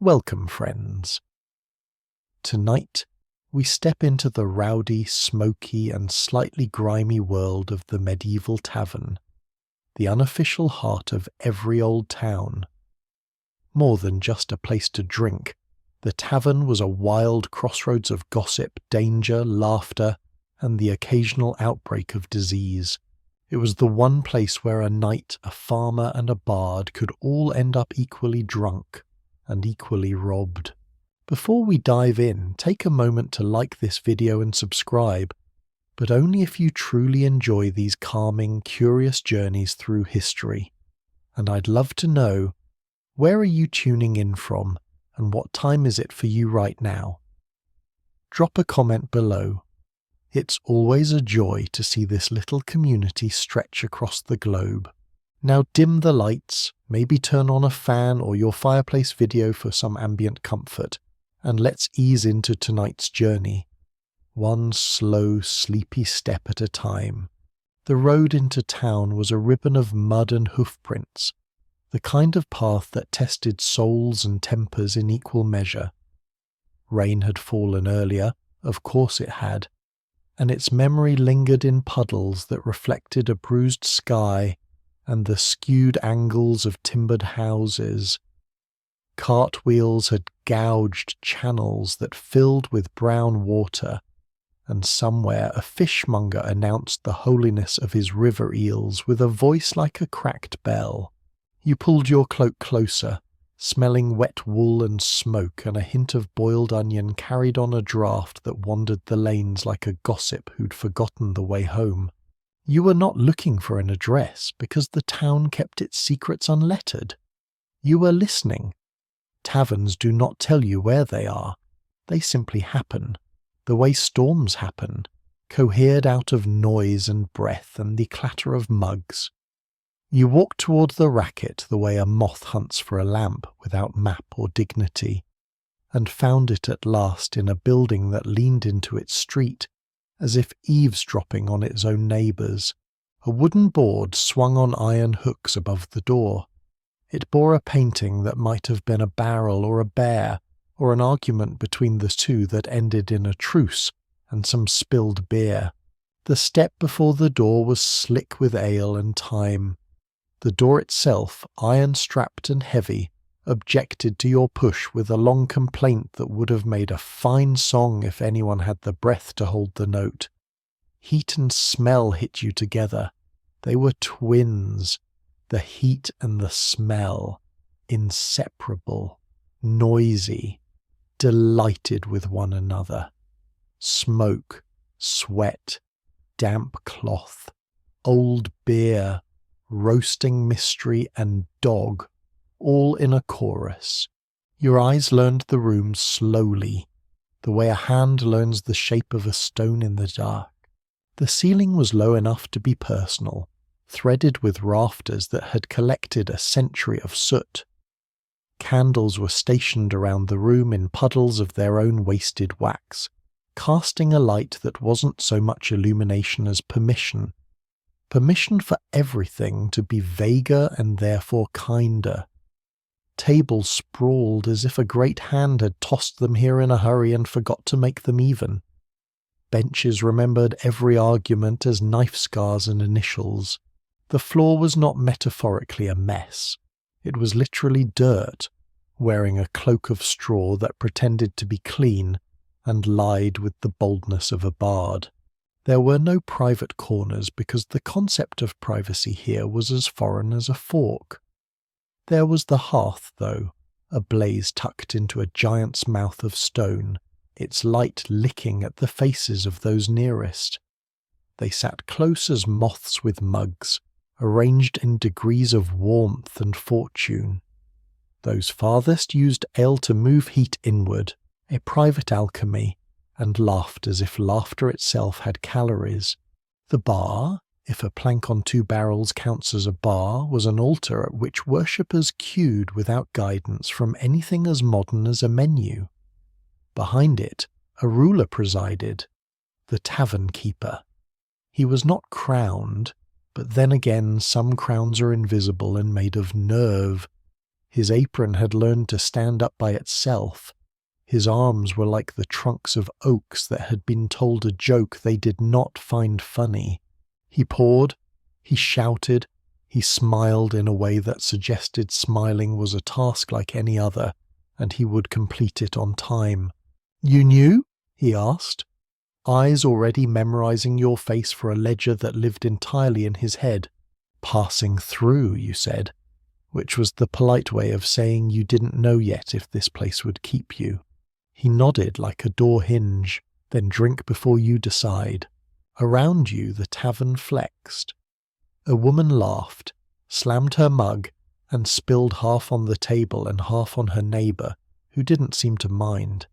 Welcome, friends. Tonight, we step into the rowdy, smoky, and slightly grimy world of the medieval tavern, the unofficial heart of every old town. More than just a place to drink, the tavern was a wild crossroads of gossip, danger, laughter, and the occasional outbreak of disease. It was the one place where a knight, a farmer, and a bard could all end up equally drunk and equally robbed. Before we dive in, take a moment to like this video and subscribe, but only if you truly enjoy these calming, curious journeys through history. And I'd love to know, where are you tuning in from, and what time is it for you right now? Drop a comment below. It's always a joy to see this little community stretch across the globe. Now dim the lights, maybe turn on a fan or your fireplace video for some ambient comfort, and let's ease into tonight's journey. One slow, sleepy step at a time. The road into town was a ribbon of mud and hoofprints, the kind of path that tested souls and tempers in equal measure. Rain had fallen earlier, of course it had, and its memory lingered in puddles that reflected a bruised sky and the skewed angles of timbered houses. Cartwheels had gouged channels that filled with brown water, and somewhere a fishmonger announced the holiness of his river eels with a voice like a cracked bell. You pulled your cloak closer, smelling wet wool and smoke, and a hint of boiled onion carried on a draught that wandered the lanes like a gossip who'd forgotten the way home. You were not looking for an address because the town kept its secrets unlettered. You were listening. Taverns do not tell you where they are. They simply happen, the way storms happen, cohered out of noise and breath and the clatter of mugs. You walked toward the racket the way a moth hunts for a lamp without map or dignity, and found it at last in a building that leaned into its street, as if eavesdropping on its own neighbours. A wooden board swung on iron hooks above the door. It bore a painting that might have been a barrel or a bear, or an argument between the two that ended in a truce and some spilled beer. The step before the door was slick with ale and time. The door itself, iron-strapped and heavy, objected to your push with a long complaint that would have made a fine song if anyone had the breath to hold the note. Heat and smell hit you together. They were twins. The heat and the smell, inseparable, noisy, delighted with one another. Smoke, sweat, damp cloth, old beer, roasting mystery and dog, all in a chorus. Your eyes learned the room slowly, the way a hand learns the shape of a stone in the dark. The ceiling was low enough to be personal, threaded with rafters that had collected a century of soot. Candles were stationed around the room in puddles of their own wasted wax, casting a light that wasn't so much illumination as permission. Permission for everything to be vaguer and therefore kinder. Tables sprawled as if a great hand had tossed them here in a hurry and forgot to make them even. Benches remembered every argument as knife scars and initials. The floor was not metaphorically a mess. It was literally dirt, wearing a cloak of straw that pretended to be clean and lied with the boldness of a bard. There were no private corners because the concept of privacy here was as foreign as a fork. There was the hearth, though, a blaze tucked into a giant's mouth of stone, its light licking at the faces of those nearest. They sat close as moths with mugs, arranged in degrees of warmth and fortune. Those farthest used ale to move heat inward, a private alchemy, and laughed as if laughter itself had calories. The bar, if a plank on two barrels counts as a bar, was an altar at which worshippers queued without guidance from anything as modern as a menu. Behind it, a ruler presided, the tavern keeper. He was not crowned, but then again some crowns are invisible and made of nerve. His apron had learned to stand up by itself. His arms were like the trunks of oaks that had been told a joke they did not find funny. He poured, he shouted, he smiled in a way that suggested smiling was a task like any other, and he would complete it on time. "You knew?" he asked, eyes already memorizing your face for a ledger that lived entirely in his head. "Passing through," you said, which was the polite way of saying you didn't know yet if this place would keep you. He nodded like a door hinge, then drink before you decide. Around you the tavern flexed. A woman laughed, slammed her mug, and spilled half on the table and half on her neighbour, who didn't seem to mind.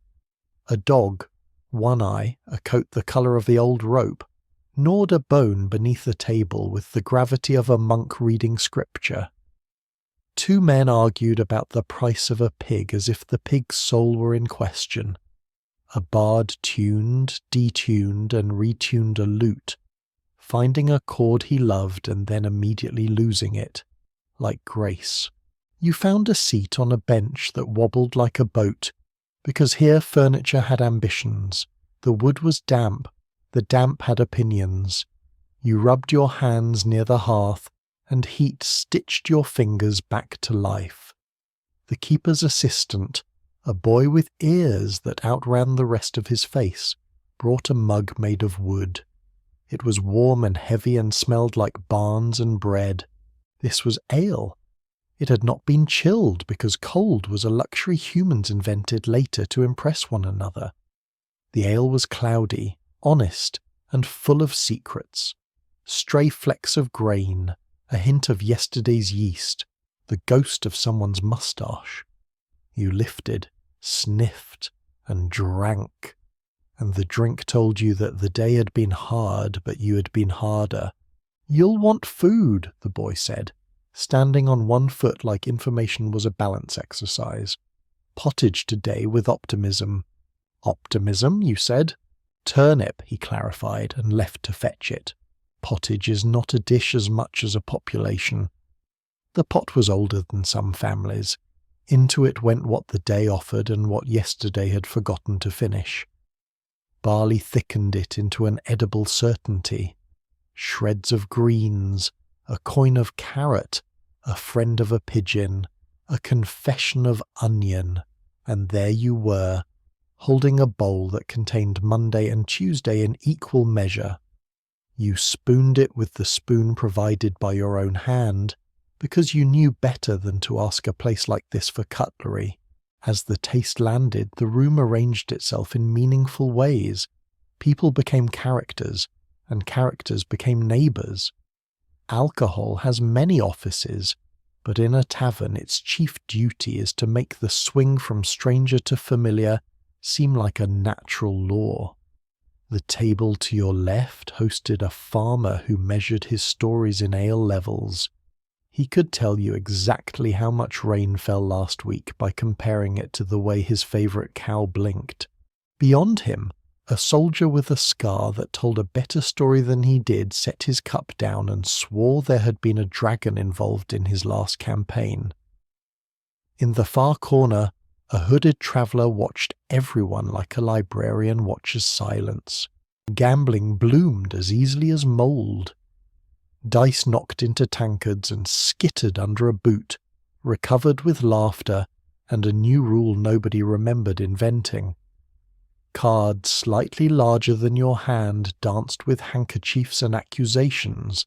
A dog, one eye a coat the colour of the old rope, gnawed a bone beneath the table with the gravity of a monk reading scripture. Two men argued about the price of a pig as if the pig's soul were in question. A bard tuned, detuned, and retuned a lute, finding a chord he loved and then immediately losing it, like grace. You found a seat on a bench that wobbled like a boat, because here furniture had ambitions. The wood was damp, the damp had opinions. You rubbed your hands near the hearth, and heat stitched your fingers back to life. The keeper's assistant, a boy with ears that outran the rest of his face, brought a mug made of wood. It was warm and heavy and smelled like barns and bread. This was ale. It had not been chilled because cold was a luxury humans invented later to impress one another. The ale was cloudy, honest, and full of secrets. Stray flecks of grain, a hint of yesterday's yeast, the ghost of someone's moustache. You lifted, sniffed, and drank, and the drink told you that the day had been hard, but you had been harder. "You'll want food," the boy said, standing on one foot like information was a balance exercise. "Pottage today with optimism." "Optimism," you said. "Turnip," he clarified, and left to fetch it. Pottage is not a dish as much as a population. The pot was older than some families. Into it went what the day offered and what yesterday had forgotten to finish. Barley thickened it into an edible certainty. Shreds of greens, a coin of carrot, a friend of a pigeon, a confession of onion, and there you were, holding a bowl that contained Monday and Tuesday in equal measure. You spooned it with the spoon provided by your own hand, because you knew better than to ask a place like this for cutlery. As the taste landed, the room arranged itself in meaningful ways. People became characters, and characters became neighbours. Alcohol has many offices, but in a tavern its chief duty is to make the swing from stranger to familiar seem like a natural law. The table to your left hosted a farmer who measured his stories in ale levels. He could tell you exactly how much rain fell last week by comparing it to the way his favourite cow blinked. Beyond him, a soldier with a scar that told a better story than he did set his cup down and swore there had been a dragon involved in his last campaign. In the far corner, a hooded traveller watched everyone like a librarian watches silence. Gambling bloomed as easily as mould. Dice knocked into tankards and skittered under a boot, recovered with laughter and a new rule nobody remembered inventing. Cards slightly larger than your hand danced with handkerchiefs and accusations.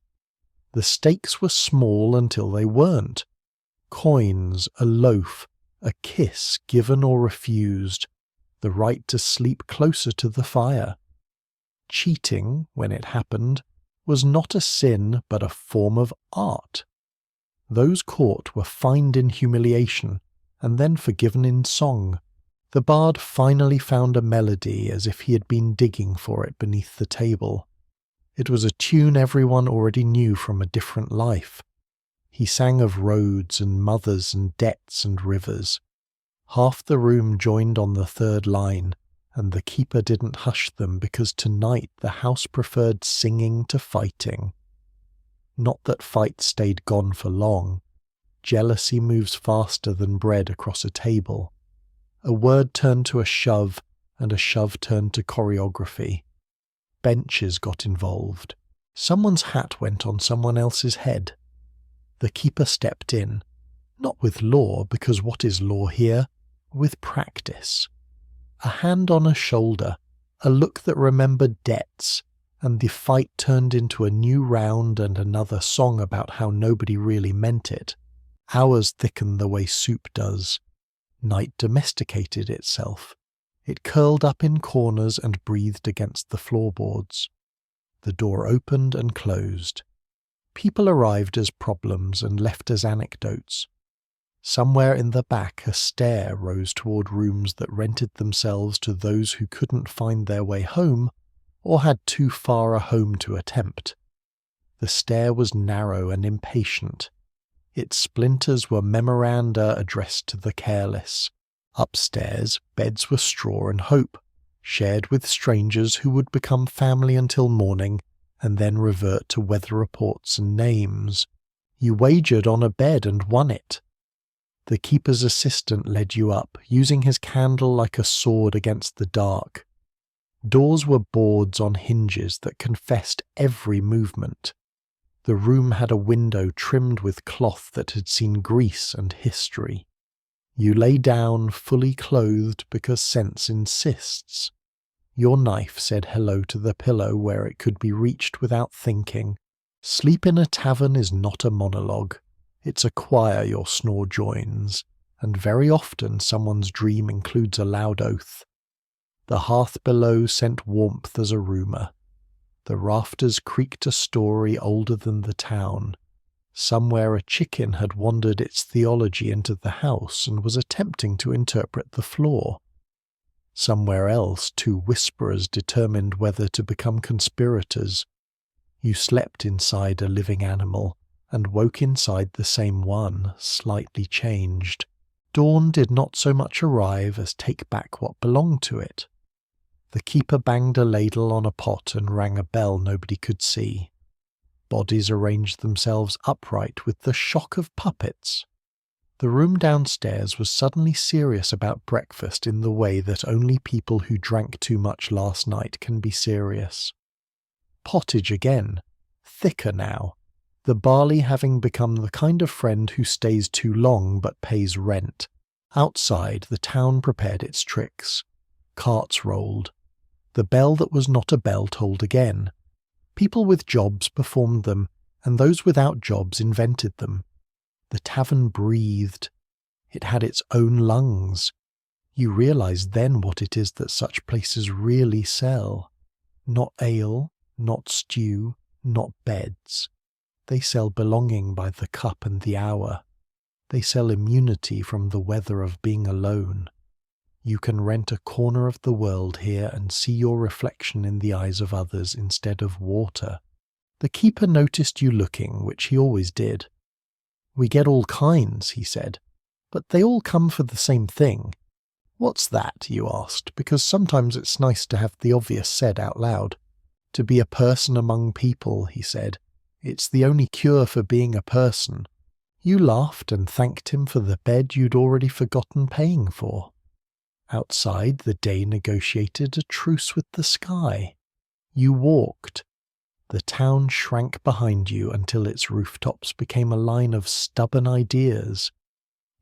The stakes were small until they weren't. Coins, a loaf, a kiss given or refused, the right to sleep closer to the fire. Cheating, when it happened, was not a sin but a form of art. Those caught were fined in humiliation and then forgiven in song. The bard finally found a melody as if he had been digging for it beneath the table. It was a tune everyone already knew from a different life. He sang of roads and mothers and debts and rivers. Half the room joined on the third line, and the keeper didn't hush them because tonight the house preferred singing to fighting. Not that fight stayed gone for long. Jealousy moves faster than bread across a table. A word turned to a shove, and a shove turned to choreography. Benches got involved. Someone's hat went on someone else's head. The keeper stepped in, not with law, because what is law here? With practice. A hand on a shoulder, a look that remembered debts, and the fight turned into a new round and another song about how nobody really meant it. Hours thickened the way soup does. Night domesticated itself. It curled up in corners and breathed against the floorboards. The door opened and closed. People arrived as problems and left as anecdotes. Somewhere in the back a stair rose toward rooms that rented themselves to those who couldn't find their way home or had too far a home to attempt. The stair was narrow and impatient. Its splinters were memoranda addressed to the careless. Upstairs, beds were straw and hope, shared with strangers who would become family until morning and then revert to weather reports and names. You wagered on a bed and won it. The keeper's assistant led you up, using his candle like a sword against the dark. Doors were boards on hinges that confessed every movement. The room had a window trimmed with cloth that had seen grease and history. You lay down fully clothed because sense insists. Your knife said hello to the pillow where it could be reached without thinking. Sleep in a tavern is not a monologue. It's a choir your snore joins, and very often someone's dream includes a loud oath. The hearth below sent warmth as a rumour. The rafters creaked a story older than the town. Somewhere a chicken had wandered its theology into the house and was attempting to interpret the floor. Somewhere else, two whisperers determined whether to become conspirators. You slept inside a living animal, and woke inside the same one, slightly changed. Dawn did not so much arrive as take back what belonged to it. The keeper banged a ladle on a pot and rang a bell nobody could see. Bodies arranged themselves upright with the shock of puppets. The room downstairs was suddenly serious about breakfast in the way that only people who drank too much last night can be serious. Pottage again, thicker now, the barley having become the kind of friend who stays too long but pays rent. Outside, the town prepared its tricks. Carts rolled. The bell that was not a bell tolled again. People with jobs performed them, and those without jobs invented them. The tavern breathed. It had its own lungs. You realize then what it is that such places really sell. Not ale, not stew, not beds. They sell belonging by the cup and the hour. They sell immunity from the weather of being alone. You can rent a corner of the world here and see your reflection in the eyes of others instead of water. The keeper noticed you looking, which he always did. "We get all kinds," he said, "but they all come for the same thing." "What's that?" you asked, because sometimes it's nice to have the obvious said out loud. "To be a person among people," he said. "It's the only cure for being a person." You laughed and thanked him for the bed you'd already forgotten paying for. Outside, the day negotiated a truce with the sky. You walked. The town shrank behind you until its rooftops became a line of stubborn ideas.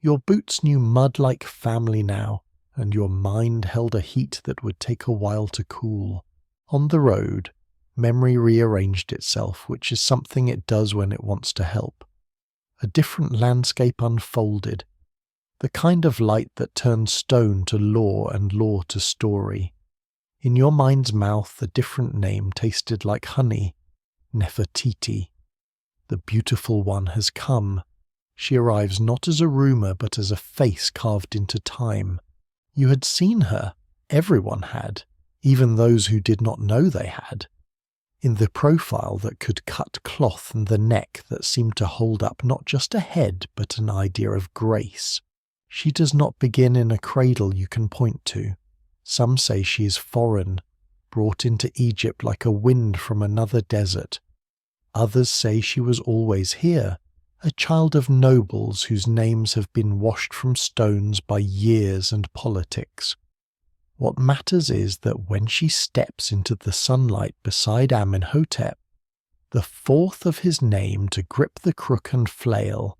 Your boots knew mud like family now, and your mind held a heat that would take a while to cool. On the road, memory rearranged itself, which is something it does when it wants to help. A different landscape unfolded, the kind of light that turns stone to law and law to story. In your mind's mouth, a different name tasted like honey, Nefertiti. The beautiful one has come. She arrives not as a rumour, but as a face carved into time. You had seen her. Everyone had, even those who did not know they had. In the profile that could cut cloth and the neck that seemed to hold up not just a head, but an idea of grace. She does not begin in a cradle you can point to. Some say she is foreign, brought into Egypt like a wind from another desert. Others say she was always here, a child of nobles whose names have been washed from stones by years and politics. What matters is that when she steps into the sunlight beside Amenhotep, the fourth of his name to grip the crook and flail,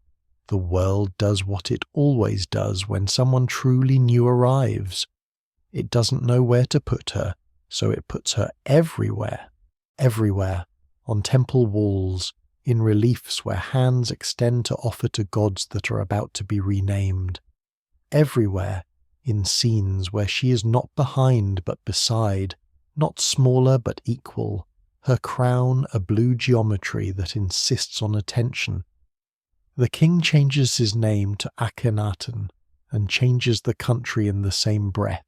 the world does what it always does when someone truly new arrives. It doesn't know where to put her, so it puts her everywhere, on temple walls, in reliefs where hands extend to offer to gods that are about to be renamed. Everywhere, in scenes where she is not behind but beside, not smaller but equal, her crown a blue geometry that insists on attention. The king changes his name to Akhenaten and changes the country in the same breath,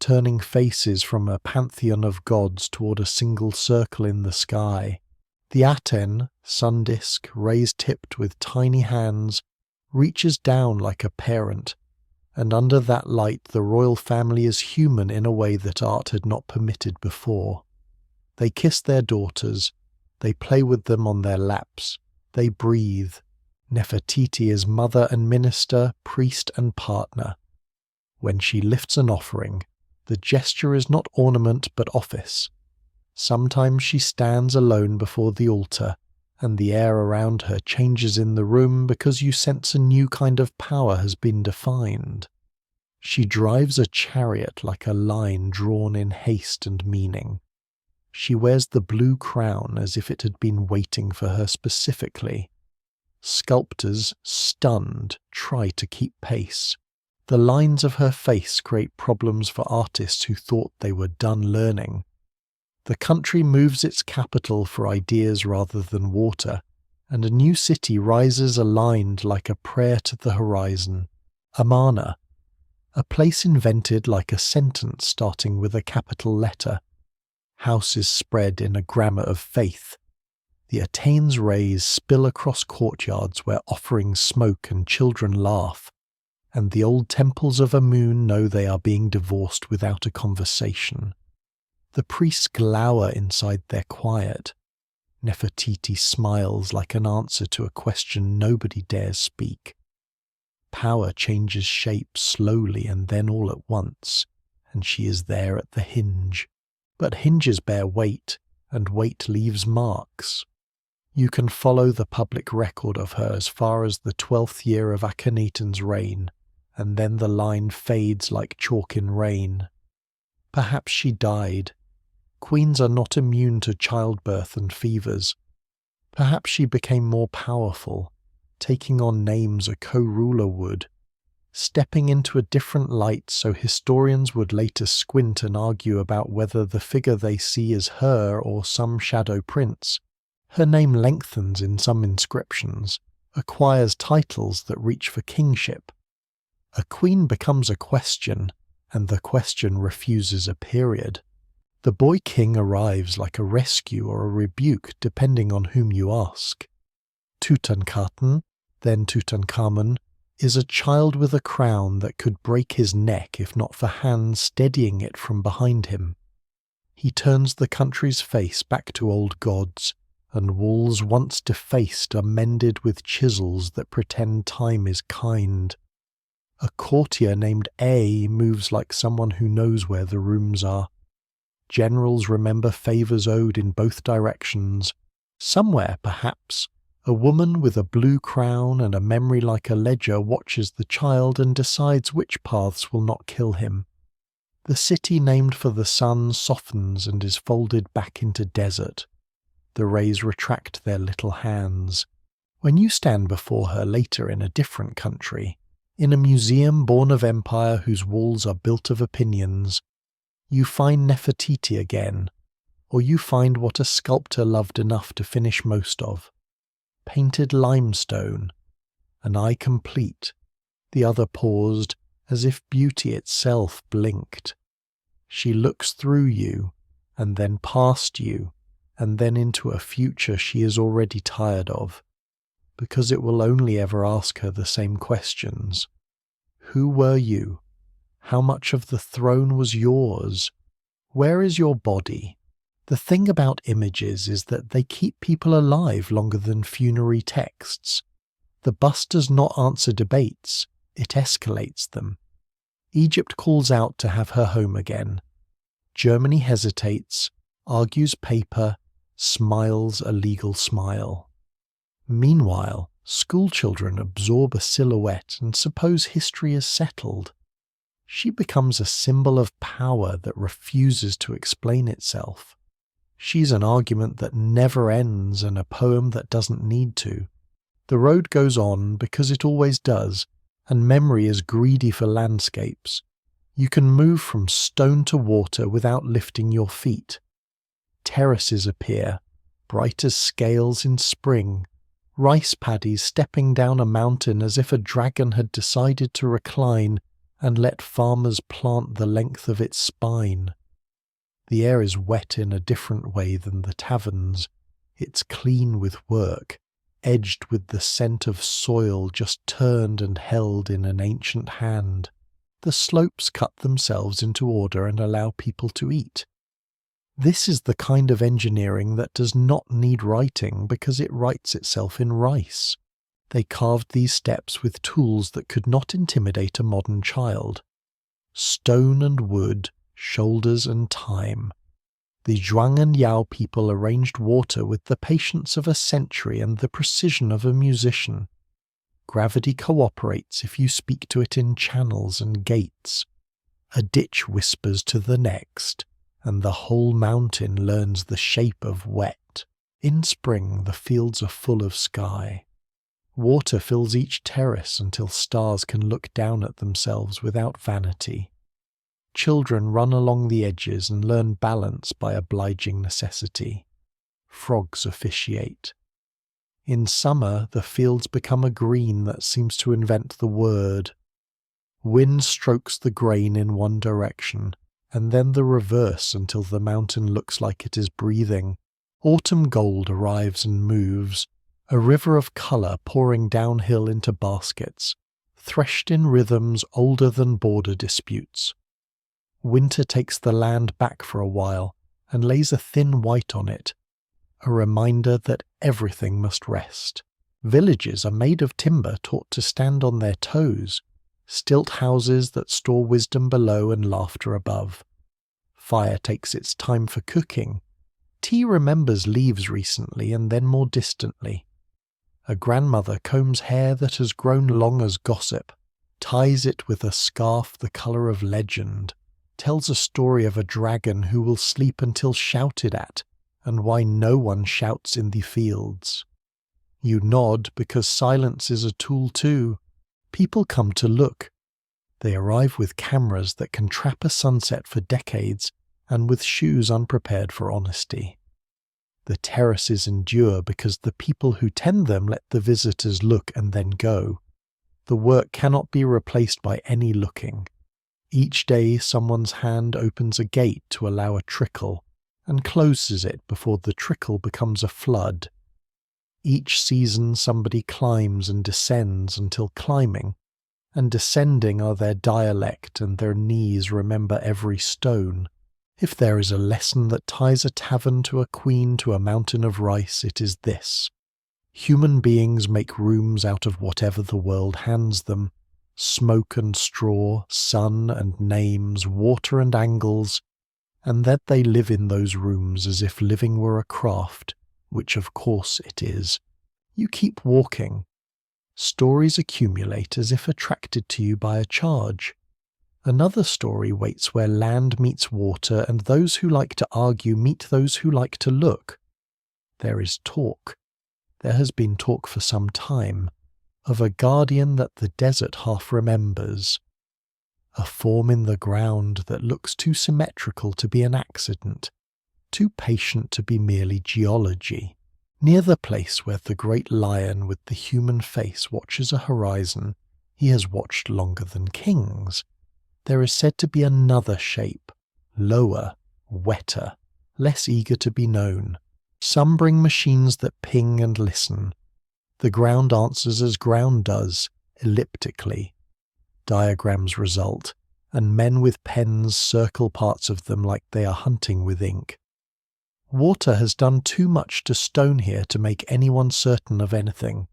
turning faces from a pantheon of gods toward a single circle in the sky. The Aten, sun disk, raised-tipped with tiny hands, reaches down like a parent, and under that light the royal family is human in a way that art had not permitted before. They kiss their daughters, they play with them on their laps, they breathe. Nefertiti is mother and minister, priest and partner. When she lifts an offering, the gesture is not ornament but office. Sometimes she stands alone before the altar, and the air around her changes in the room because you sense a new kind of power has been defined. She drives a chariot like a line drawn in haste and meaning. She wears the blue crown as if it had been waiting for her specifically. Sculptors, stunned, try to keep pace. The lines of her face create problems for artists who thought they were done learning. The country moves its capital for ideas rather than water, and a new city rises aligned like a prayer to the horizon. Amarna, a place invented like a sentence starting with a capital letter. Houses spread in a grammar of faith. The Atene's rays spill across courtyards where offerings smoke and children laugh, and the old temples of Amun know they are being divorced without a conversation. The priests glower inside their quiet. Nefertiti smiles like an answer to a question nobody dares speak. Power changes shape slowly and then all at once, and she is there at the hinge. But hinges bear weight, and weight leaves marks. You can follow the public record of her as far as the 12th year of Akhenaten's reign, and then the line fades like chalk in rain. Perhaps she died. Queens are not immune to childbirth and fevers. Perhaps she became more powerful, taking on names a co-ruler would, stepping into a different light so historians would later squint and argue about whether the figure they see is her or some shadow prince. Her name lengthens in some inscriptions, acquires titles that reach for kingship. A queen becomes a question, and the question refuses a period. The boy king arrives like a rescue or a rebuke depending on whom you ask. Tutankhaten, then Tutankhamun, is a child with a crown that could break his neck if not for hands steadying it from behind him. He turns the country's face back to old gods, and walls once defaced are mended with chisels that pretend time is kind. A courtier named A moves like someone who knows where the rooms are. Generals remember favours owed in both directions. Somewhere, perhaps, a woman with a blue crown and a memory like a ledger watches the child and decides which paths will not kill him. The city named for the sun softens and is folded back into desert. The rays retract their little hands. When you stand before her later in a different country, in a museum born of empire whose walls are built of opinions, you find Nefertiti again, or you find what a sculptor loved enough to finish most of. Painted limestone, an eye complete, the other paused as if beauty itself blinked. She looks through you, and then past you, and then into a future she is already tired of, because it will only ever ask her the same questions. Who were you? How much of the throne was yours? Where is your body? The thing about images is that they keep people alive longer than funerary texts. The bus does not answer debates, it escalates them. Egypt calls out to have her home again. Germany hesitates, argues paper, smiles a legal smile. Meanwhile, schoolchildren absorb a silhouette and suppose history is settled. She becomes a symbol of power that refuses to explain itself. She's an argument that never ends and a poem that doesn't need to. The road goes on because it always does, and memory is greedy for landscapes. You can move from stone to water without lifting your feet. Terraces appear, bright as scales in spring, rice paddies stepping down a mountain as if a dragon had decided to recline and let farmers plant the length of its spine. The air is wet in a different way than the taverns. It's clean with work, edged with the scent of soil just turned and held in an ancient hand. The slopes cut themselves into order and allow people to eat. This is the kind of engineering that does not need writing because it writes itself in rice. They carved these steps with tools that could not intimidate a modern child. Stone and wood, shoulders and time. The Zhuang and Yao people arranged water with the patience of a century and the precision of a musician. Gravity cooperates if you speak to it in channels and gates. A ditch whispers to the next, and the whole mountain learns the shape of wet. In spring, the fields are full of sky. Water fills each terrace until stars can look down at themselves without vanity. Children run along the edges and learn balance by obliging necessity. Frogs officiate. In summer, the fields become a green that seems to invent the word. Wind strokes the grain in one direction, and then the reverse until the mountain looks like it is breathing. Autumn gold arrives and moves, a river of colour pouring downhill into baskets, threshed in rhythms older than border disputes. Winter takes the land back for a while and lays a thin white on it, a reminder that everything must rest. Villages are made of timber taught to stand on their toes, stilt houses that store wisdom below and laughter above. Fire takes its time for cooking. Tea remembers leaves recently and then more distantly. A grandmother combs hair that has grown long as gossip, ties it with a scarf the colour of legend, tells a story of a dragon who will sleep until shouted at, and why no one shouts in the fields. You nod because silence is a tool too. People come to look. They arrive with cameras that can trap a sunset for decades and with shoes unprepared for honesty. The terraces endure because the people who tend them let the visitors look and then go. The work cannot be replaced by any looking. Each day someone's hand opens a gate to allow a trickle, and closes it before the trickle becomes a flood. Each season somebody climbs and descends until climbing and descending are their dialect, and their knees remember every stone. If there is a lesson that ties a tavern to a queen to a mountain of rice, it is this. Human beings make rooms out of whatever the world hands them. Smoke and straw, sun and names, water and angles, and that they live in those rooms as if living were a craft, which of course it is. You keep walking. Stories accumulate as if attracted to you by a charge. Another story waits where land meets water, and those who like to argue meet those who like to look. There is talk. There has been talk for some time, of a guardian that the desert half remembers. A form in the ground that looks too symmetrical to be an accident, too patient to be merely geology. Near the place where the great lion with the human face watches a horizon he has watched longer than kings, there is said to be another shape, lower, wetter, less eager to be known. Some bring machines that ping and listen. The ground answers as ground does, elliptically. Diagrams result, and men with pens circle parts of them like they are hunting with ink. Water has done too much to stone here to make anyone certain of anything.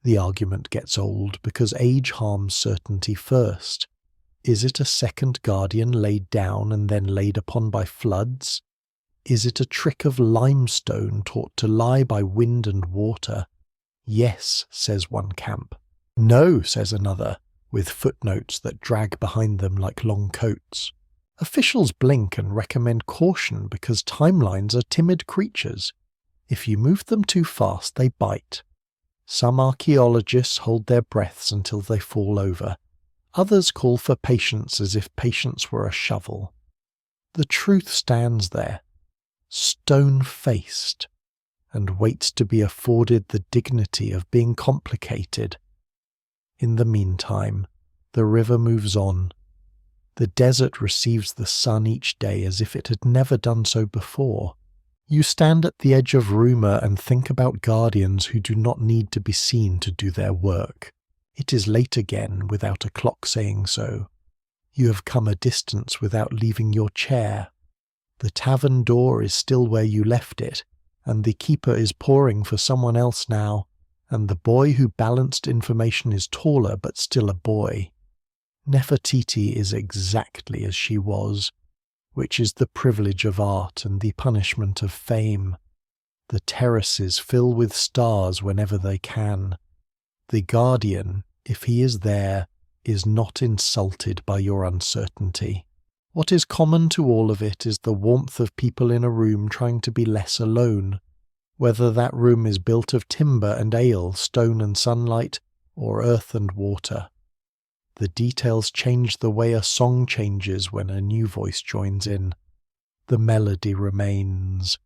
The argument gets old because age harms certainty first. Is it a second guardian laid down and then laid upon by floods? Is it a trick of limestone taught to lie by wind and water? Yes, says one camp. No, says another, with footnotes that drag behind them like long coats. Officials blink and recommend caution because timelines are timid creatures. If you move them too fast, they bite. Some archaeologists hold their breaths until they fall over. Others call for patience as if patience were a shovel. The truth stands there, stone-faced, and waits to be afforded the dignity of being complicated. In the meantime, the river moves on. The desert receives the sun each day as if it had never done so before. You stand at the edge of rumour and think about guardians who do not need to be seen to do their work. It is late again without a clock saying so. You have come a distance without leaving your chair. The tavern door is still where you left it, and the keeper is pouring for someone else now, and the boy who balanced information is taller but still a boy. Nefertiti is exactly as she was, which is the privilege of art and the punishment of fame. The terraces fill with stars whenever they can. The guardian, if he is there, is not insulted by your uncertainty. What is common to all of it is the warmth of people in a room trying to be less alone, whether that room is built of timber and ale, stone and sunlight, or earth and water. The details change the way a song changes when a new voice joins in. The melody remains.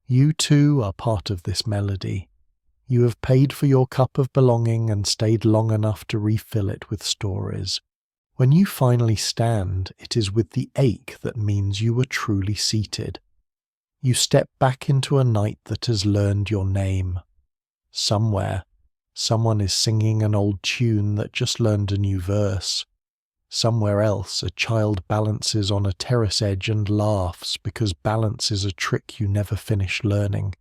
You too are part of this melody. You have paid for your cup of belonging and stayed long enough to refill it with stories. When you finally stand, it is with the ache that means you were truly seated. You step back into a night that has learned your name. Somewhere, someone is singing an old tune that just learned a new verse. Somewhere else, a child balances on a terrace edge and laughs because balance is a trick you never finish learning.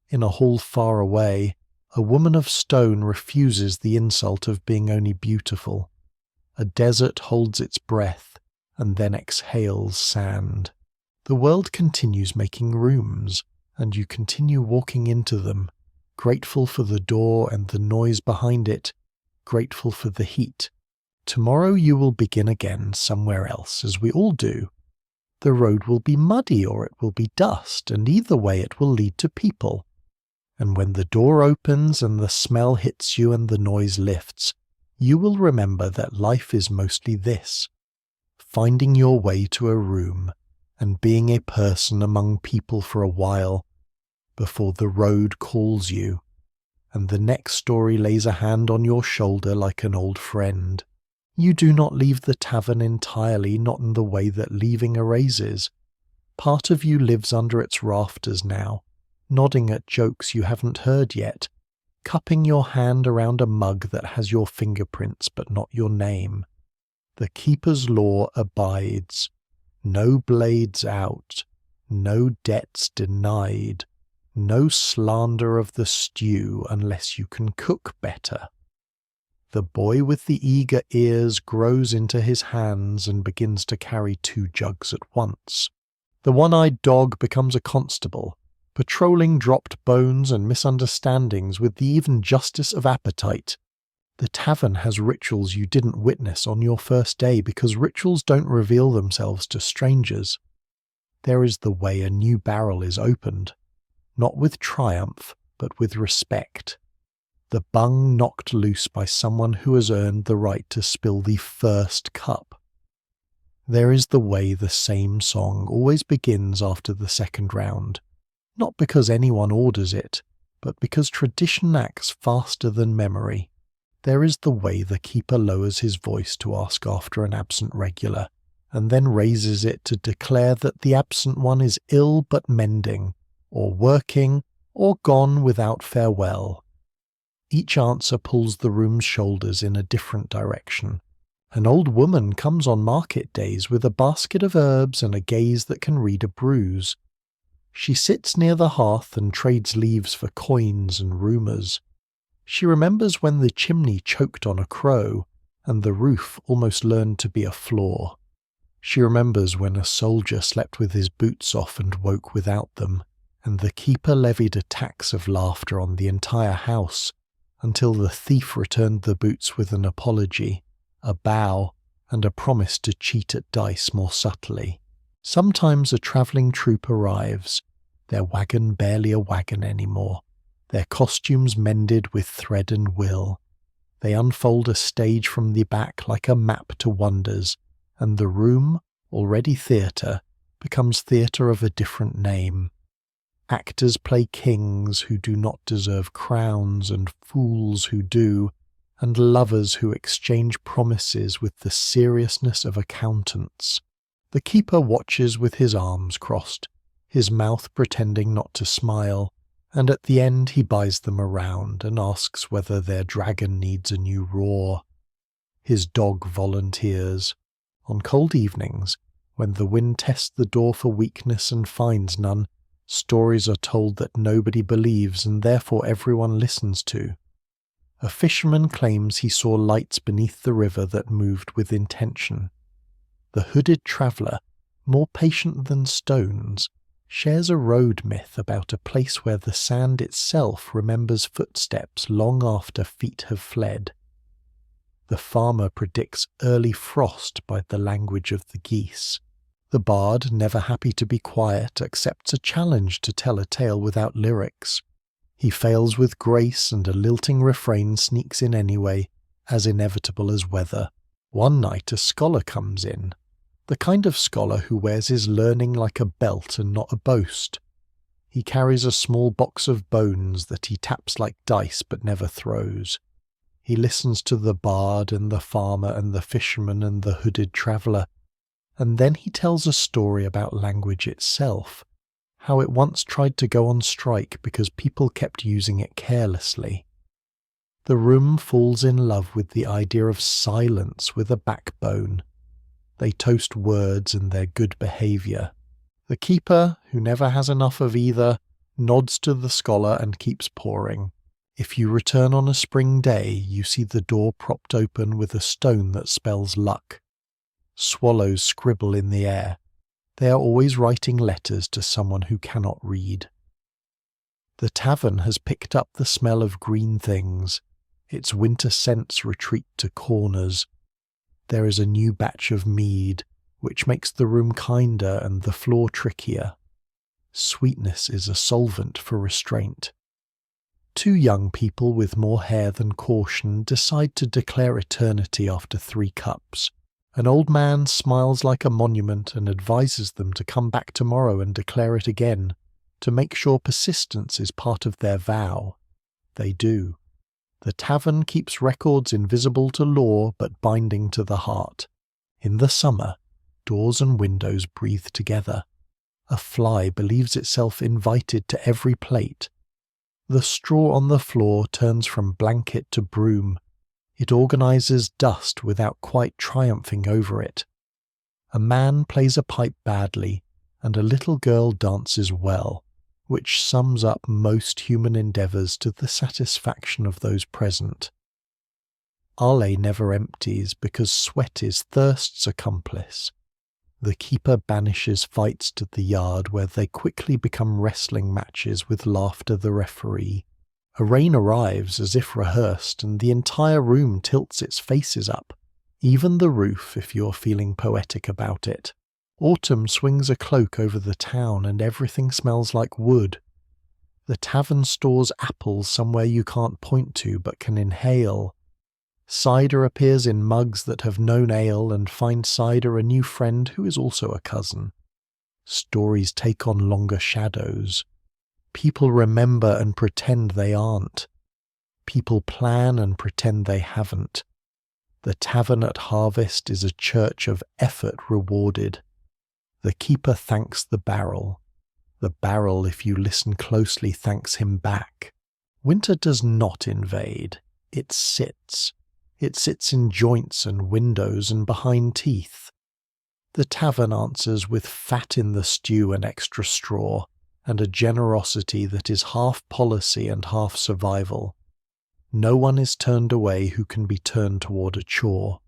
In a hall far away, a woman of stone refuses the insult of being only beautiful. A desert holds its breath and then exhales sand. The world continues making rooms, and you continue walking into them, grateful for the door and the noise behind it, grateful for the heat. Tomorrow you will begin again somewhere else, as we all do. The road will be muddy or it will be dust, and either way it will lead to people. And when the door opens and the smell hits you and the noise lifts, you will remember that life is mostly this: finding your way to a room and being a person among people for a while, before the road calls you, and the next story lays a hand on your shoulder like an old friend. You do not leave the tavern entirely, not in the way that leaving erases. Part of you lives under its rafters now, nodding at jokes you haven't heard yet, cupping your hand around a mug that has your fingerprints but not your name. The keeper's law abides. No blades out, no debts denied, no slander of the stew unless you can cook better. The boy with the eager ears grows into his hands and begins to carry 2 jugs at once. The one-eyed dog becomes a constable, patrolling dropped bones and misunderstandings with the even justice of appetite. The tavern has rituals you didn't witness on your first day because rituals don't reveal themselves to strangers. There is the way a new barrel is opened, not with triumph, but with respect. The bung knocked loose by someone who has earned the right to spill the first cup. There is the way the same song always begins after the second round, not because anyone orders it, but because tradition acts faster than memory. There is the way the keeper lowers his voice to ask after an absent regular, and then raises it to declare that the absent one is ill but mending, or working, or gone without farewell. Each answer pulls the room's shoulders in a different direction. An old woman comes on market days with a basket of herbs and a gaze that can read a bruise. She sits near the hearth and trades leaves for coins and rumours. She remembers when the chimney choked on a crow, and the roof almost learned to be a floor. She remembers when a soldier slept with his boots off and woke without them, and the keeper levied a tax of laughter on the entire house, until the thief returned the boots with an apology, a bow, and a promise to cheat at dice more subtly. Sometimes a travelling troupe arrives, their wagon barely a wagon anymore, their costumes mended with thread and will. They unfold a stage from the back like a map to wonders, and the room, already theatre, becomes theatre of a different name. Actors play kings who do not deserve crowns, and fools who do, and lovers who exchange promises with the seriousness of accountants. The keeper watches with his arms crossed, his mouth pretending not to smile, and at the end he buys them around and asks whether their dragon needs a new roar. His dog volunteers. On cold evenings, when the wind tests the door for weakness and finds none, stories are told that nobody believes and therefore everyone listens to. A fisherman claims he saw lights beneath the river that moved with intention. The hooded traveller, more patient than stones, shares a road myth about a place where the sand itself remembers footsteps long after feet have fled. The farmer predicts early frost by the language of the geese. The bard, never happy to be quiet, accepts a challenge to tell a tale without lyrics. He fails with grace, and a lilting refrain sneaks in anyway, as inevitable as weather. One night a scholar comes in, the kind of scholar who wears his learning like a belt and not a boast. He carries a small box of bones that he taps like dice but never throws. He listens to the bard and the farmer and the fisherman and the hooded traveller, and then he tells a story about language itself, how it once tried to go on strike because people kept using it carelessly. The room falls in love with the idea of silence with a backbone. They toast words and their good behaviour. The keeper, who never has enough of either, nods to the scholar and keeps pouring. If you return on a spring day, you see the door propped open with a stone that spells luck. Swallows scribble in the air. They are always writing letters to someone who cannot read. The tavern has picked up the smell of green things. Its winter scents retreat to corners. There is a new batch of mead, which makes the room kinder and the floor trickier. Sweetness is a solvent for restraint. Two young people with more hair than caution decide to declare eternity after 3 cups. An old man smiles like a monument and advises them to come back tomorrow and declare it again, to make sure persistence is part of their vow. They do. The tavern keeps records invisible to law but binding to the heart. In the summer, doors and windows breathe together. A fly believes itself invited to every plate. The straw on the floor turns from blanket to broom. It organizes dust without quite triumphing over it. A man plays a pipe badly, and a little girl dances well, which sums up most human endeavours to the satisfaction of those present. Ale never empties because sweat is thirst's accomplice. The keeper banishes fights to the yard where they quickly become wrestling matches with laughter the referee. A rain arrives as if rehearsed, and the entire room tilts its faces up, even the roof if you're feeling poetic about it. Autumn swings a cloak over the town and everything smells like wood. The tavern stores apples somewhere you can't point to but can inhale. Cider appears in mugs that have known ale and find cider a new friend who is also a cousin. Stories take on longer shadows. People remember and pretend they aren't. People plan and pretend they haven't. The tavern at harvest is a church of effort rewarded. The keeper thanks the barrel. The barrel, if you listen closely, thanks him back. Winter does not invade. It sits. It sits in joints and windows and behind teeth. The tavern answers with fat in the stew and extra straw, and a generosity that is half policy and half survival. No one is turned away who can be turned toward a chore.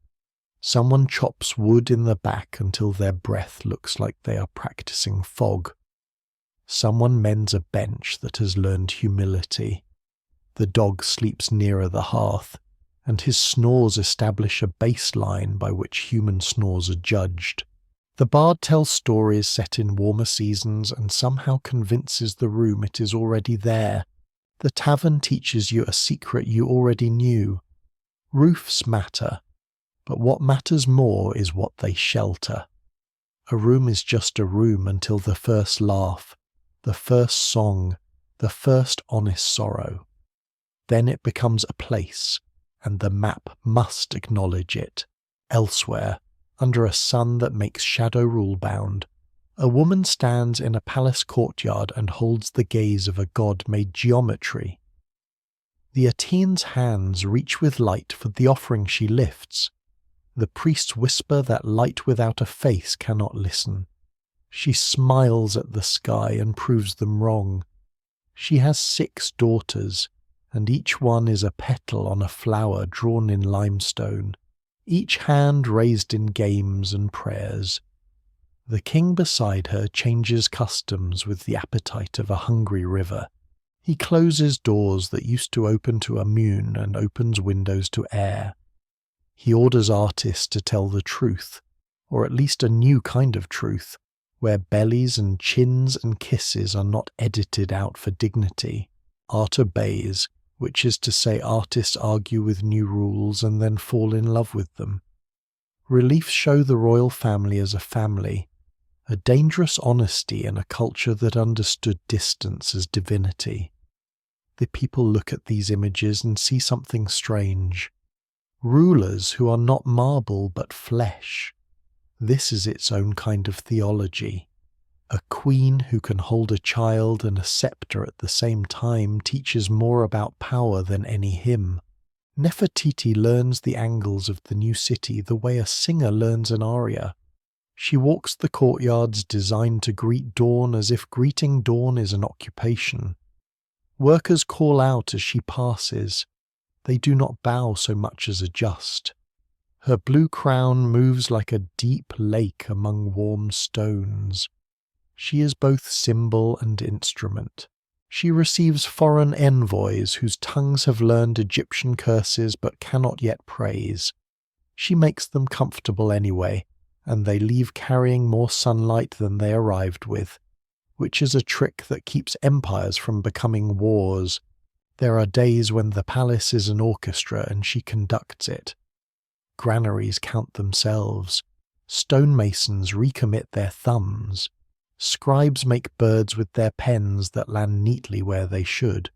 Someone chops wood in the back until their breath looks like they are practicing fog. Someone mends a bench that has learned humility. The dog sleeps nearer the hearth, and his snores establish a baseline by which human snores are judged. The bard tells stories set in warmer seasons and somehow convinces the room it is already there. The tavern teaches you a secret you already knew. Roofs matter, but what matters more is what they shelter. A room is just a room until the first laugh, the first song, the first honest sorrow. Then it becomes a place, and the map must acknowledge it. Elsewhere, under a sun that makes shadow rule-bound, a woman stands in a palace courtyard and holds the gaze of a god made geometry. The Ateen's hands reach with light for the offering she lifts. The priests whisper that light without a face cannot listen. She smiles at the sky and proves them wrong. She has 6 daughters, and each one is a petal on a flower drawn in limestone, each hand raised in games and prayers. The king beside her changes customs with the appetite of a hungry river. He closes doors that used to open to a moon and opens windows to air. He orders artists to tell the truth, or at least a new kind of truth, where bellies and chins and kisses are not edited out for dignity. Art obeys, which is to say artists argue with new rules and then fall in love with them. Reliefs show the royal family as a family, a dangerous honesty in a culture that understood distance as divinity. The people look at these images and see something strange. Rulers who are not marble but flesh. This is its own kind of theology. A queen who can hold a child and a scepter at the same time teaches more about power than any hymn. Nefertiti learns the angles of the new city the way a singer learns an aria. She walks the courtyards designed to greet dawn as if greeting dawn is an occupation. Workers call out as she passes. They do not bow so much as adjust. Her blue crown moves like a deep lake among warm stones. She is both symbol and instrument. She receives foreign envoys whose tongues have learned Egyptian curses but cannot yet praise. She makes them comfortable anyway, and they leave carrying more sunlight than they arrived with, which is a trick that keeps empires from becoming wars. There are days when the palace is an orchestra and she conducts it. Granaries count themselves. Stonemasons recommit their thumbs. Scribes make birds with their pens that land neatly where they should.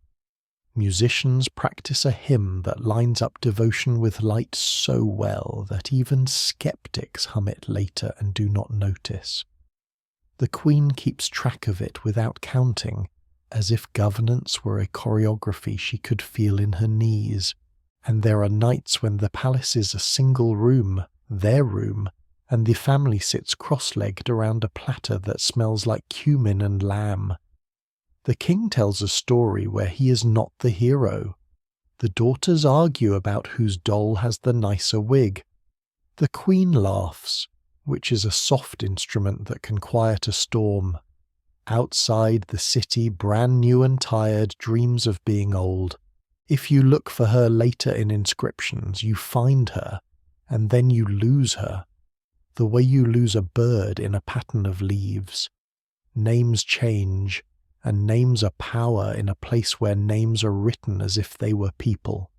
Musicians practice a hymn that lines up devotion with light so well that even skeptics hum it later and do not notice. The queen keeps track of it without counting, as if governance were a choreography she could feel in her knees. And there are nights when the palace is a single room, their room, and the family sits cross-legged around a platter that smells like cumin and lamb. The king tells a story where he is not the hero. The daughters argue about whose doll has the nicer wig. The queen laughs, which is a soft instrument that can quiet a storm. Outside, the city, brand new and tired, dreams of being old. If you look for her later in inscriptions, you find her, and then you lose her, the way you lose a bird in a pattern of leaves. Names change, and names are power in a place where names are written as if they were people.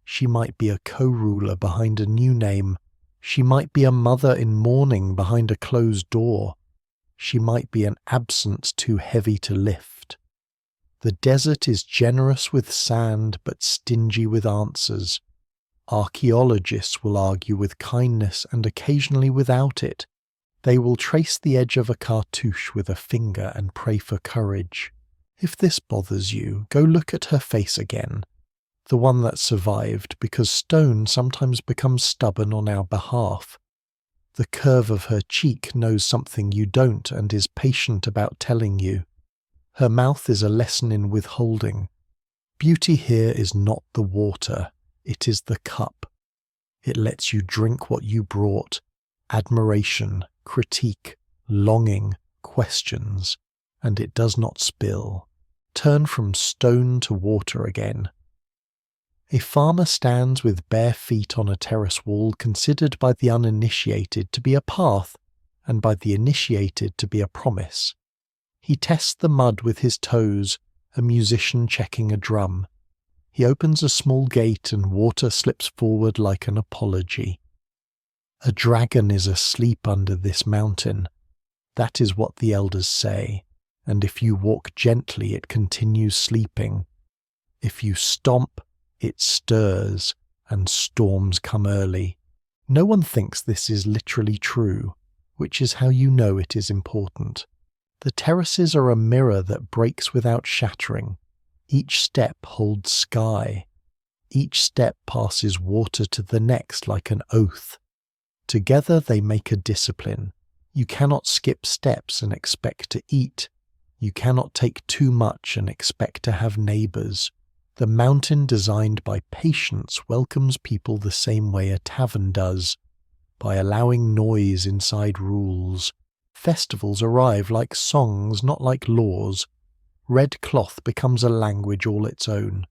She might be a co-ruler behind a new name. She might be a mother in mourning behind a closed door. She might be an absence too heavy to lift. The desert is generous with sand but stingy with answers. Archaeologists will argue with kindness and occasionally without it. They will trace the edge of a cartouche with a finger and pray for courage. If this bothers you, go look at her face again, the one that survived, because stone sometimes becomes stubborn on our behalf. The curve of her cheek knows something you don't and is patient about telling you. Her mouth is a lesson in withholding. Beauty here is not the water, it is the cup. It lets you drink what you brought: admiration, critique, longing, questions, and it does not spill. Turn from stone to water again. A farmer stands with bare feet on a terrace wall considered by the uninitiated to be a path and by the initiated to be a promise. He tests the mud with his toes, a musician checking a drum. He opens a small gate and water slips forward like an apology. A dragon is asleep under this mountain. That is what the elders say, and if you walk gently it continues sleeping. If you stomp, it stirs, and storms come early. No one thinks this is literally true, which is how you know it is important. The terraces are a mirror that breaks without shattering. Each step holds sky. Each step passes water to the next like an oath. Together they make a discipline. You cannot skip steps and expect to eat. You cannot take too much and expect to have neighbours. The mountain designed by patience welcomes people the same way a tavern does, by allowing noise inside rules. Festivals arrive like songs, not like laws. Red cloth becomes a language all its own.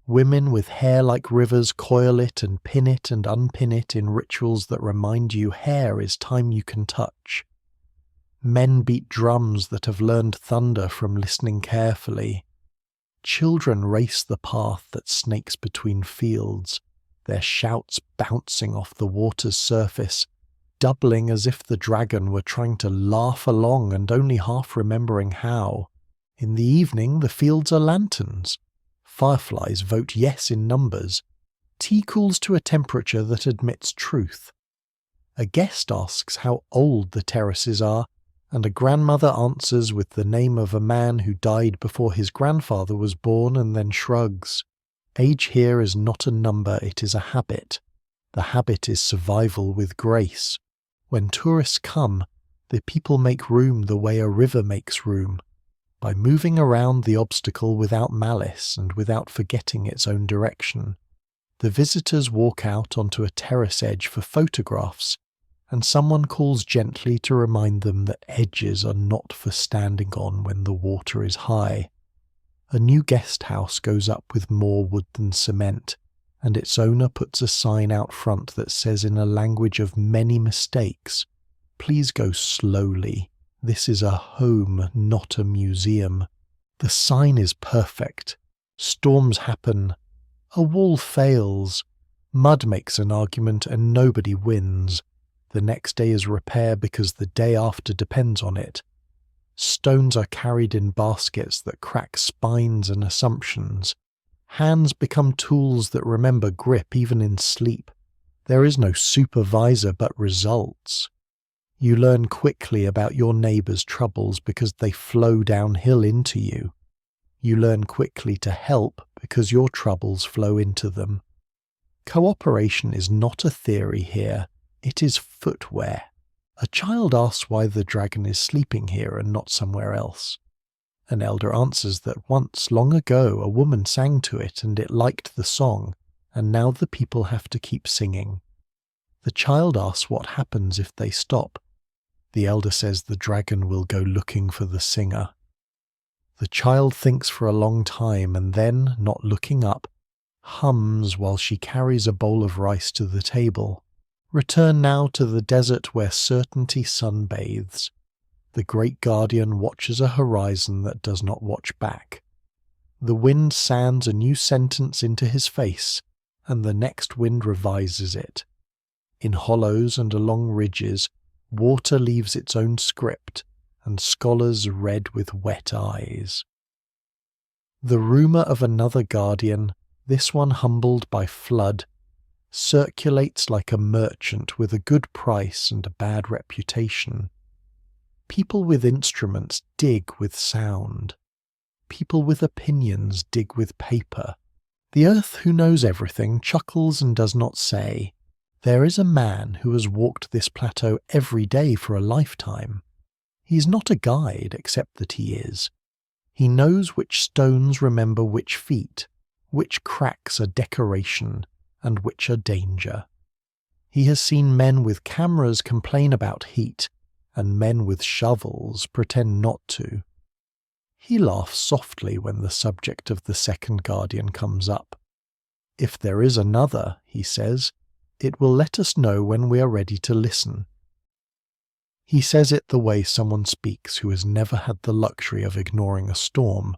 Women with hair like rivers coil it and pin it and unpin it in rituals that remind you hair is time you can touch. Men beat drums that have learned thunder from listening carefully. Children race the path that snakes between fields, their shouts bouncing off the water's surface, doubling as if the dragon were trying to laugh along and only half remembering how. In the evening the fields are lanterns. Fireflies vote yes in numbers. Tea cools to a temperature that admits truth. A guest asks how old the terraces are, and a grandmother answers with the name of a man who died before his grandfather was born and then shrugs. Age here is not a number, it is a habit. The habit is survival with grace. When tourists come, the people make room the way a river makes room, by moving around the obstacle without malice and without forgetting its own direction. The visitors walk out onto a terrace edge for photographs, and someone calls gently to remind them that edges are not for standing on when the water is high. A new guest house goes up with more wood than cement, and its owner puts a sign out front that says in a language of many mistakes, "Please go slowly. This is a home, not a museum." The sign is perfect. Storms happen. A wall fails. Mud makes an argument and nobody wins. The next day is repair because the day after depends on it. Stones are carried in baskets that crack spines and assumptions. Hands become tools that remember grip even in sleep. There is no supervisor but results. You learn quickly about your neighbour's troubles because they flow downhill into you. You learn quickly to help because your troubles flow into them. Cooperation is not a theory here. It is footwear. A child asks why the dragon is sleeping here and not somewhere else. An elder answers that once, long ago, a woman sang to it and it liked the song, and now the people have to keep singing. The child asks what happens if they stop. The elder says the dragon will go looking for the singer. The child thinks for a long time and then, not looking up, hums while she carries a bowl of rice to the table. Return now to the desert where certainty sunbathes. The great guardian watches a horizon that does not watch back. The wind sands a new sentence into his face, and the next wind revises it. In hollows and along ridges, water leaves its own script, and scholars read with wet eyes. The rumour of another guardian, this one humbled by flood, circulates like a merchant with a good price and a bad reputation. People with instruments dig with sound. People with opinions dig with paper. The earth who knows everything chuckles and does not say, "There is a man who has walked this plateau every day for a lifetime. He is not a guide except that he is. He knows which stones remember which feet, which cracks are decoration and which are danger. He has seen men with cameras complain about heat, and men with shovels pretend not to. He laughs softly when the subject of the second guardian comes up. If there is another, he says, it will let us know when we are ready to listen. He says it the way someone speaks who has never had the luxury of ignoring a storm.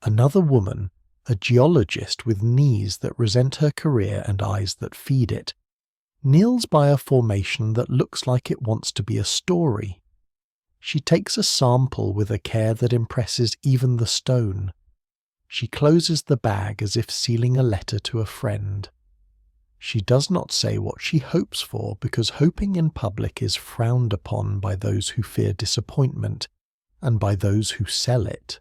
Another woman, a geologist with knees that resent her career and eyes that feed it, kneels by a formation that looks like it wants to be a story. She takes a sample with a care that impresses even the stone. She closes the bag as if sealing a letter to a friend. She does not say what she hopes for because hoping in public is frowned upon by those who fear disappointment and by those who sell it.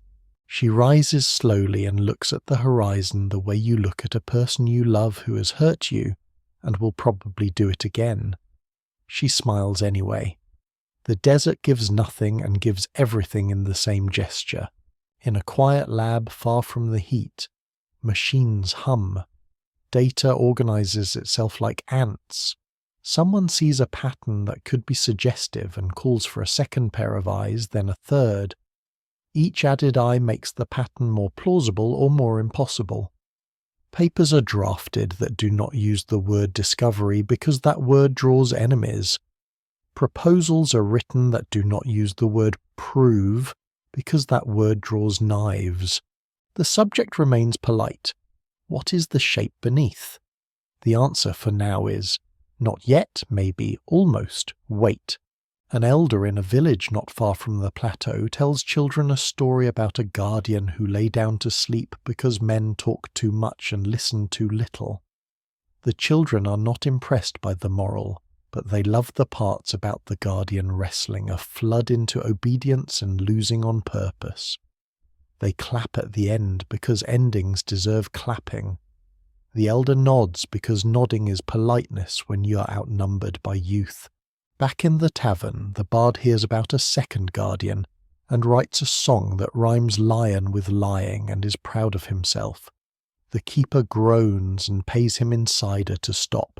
She rises slowly and looks at the horizon the way you look at a person you love who has hurt you and will probably do it again. She smiles anyway. The desert gives nothing and gives everything in the same gesture. In a quiet lab far from the heat, machines hum. Data organizes itself like ants. Someone sees a pattern that could be suggestive and calls for a second pair of eyes, then a third. Each added eye makes the pattern more plausible or more impossible. Papers are drafted that do not use the word discovery because that word draws enemies. Proposals are written that do not use the word prove because that word draws knives. The subject remains polite. What is the shape beneath? The answer for now is, not yet, maybe, almost, wait. An elder in a village not far from the plateau tells children a story about a guardian who lay down to sleep because men talk too much and listen too little. The children are not impressed by the moral, but they love the parts about the guardian wrestling a flood into obedience and losing on purpose. They clap at the end because endings deserve clapping. The elder nods because nodding is politeness when you are outnumbered by youth. Back in the tavern, the bard hears about a second guardian and writes a song that rhymes lion with lying and is proud of himself. The keeper groans and pays him insider to stop.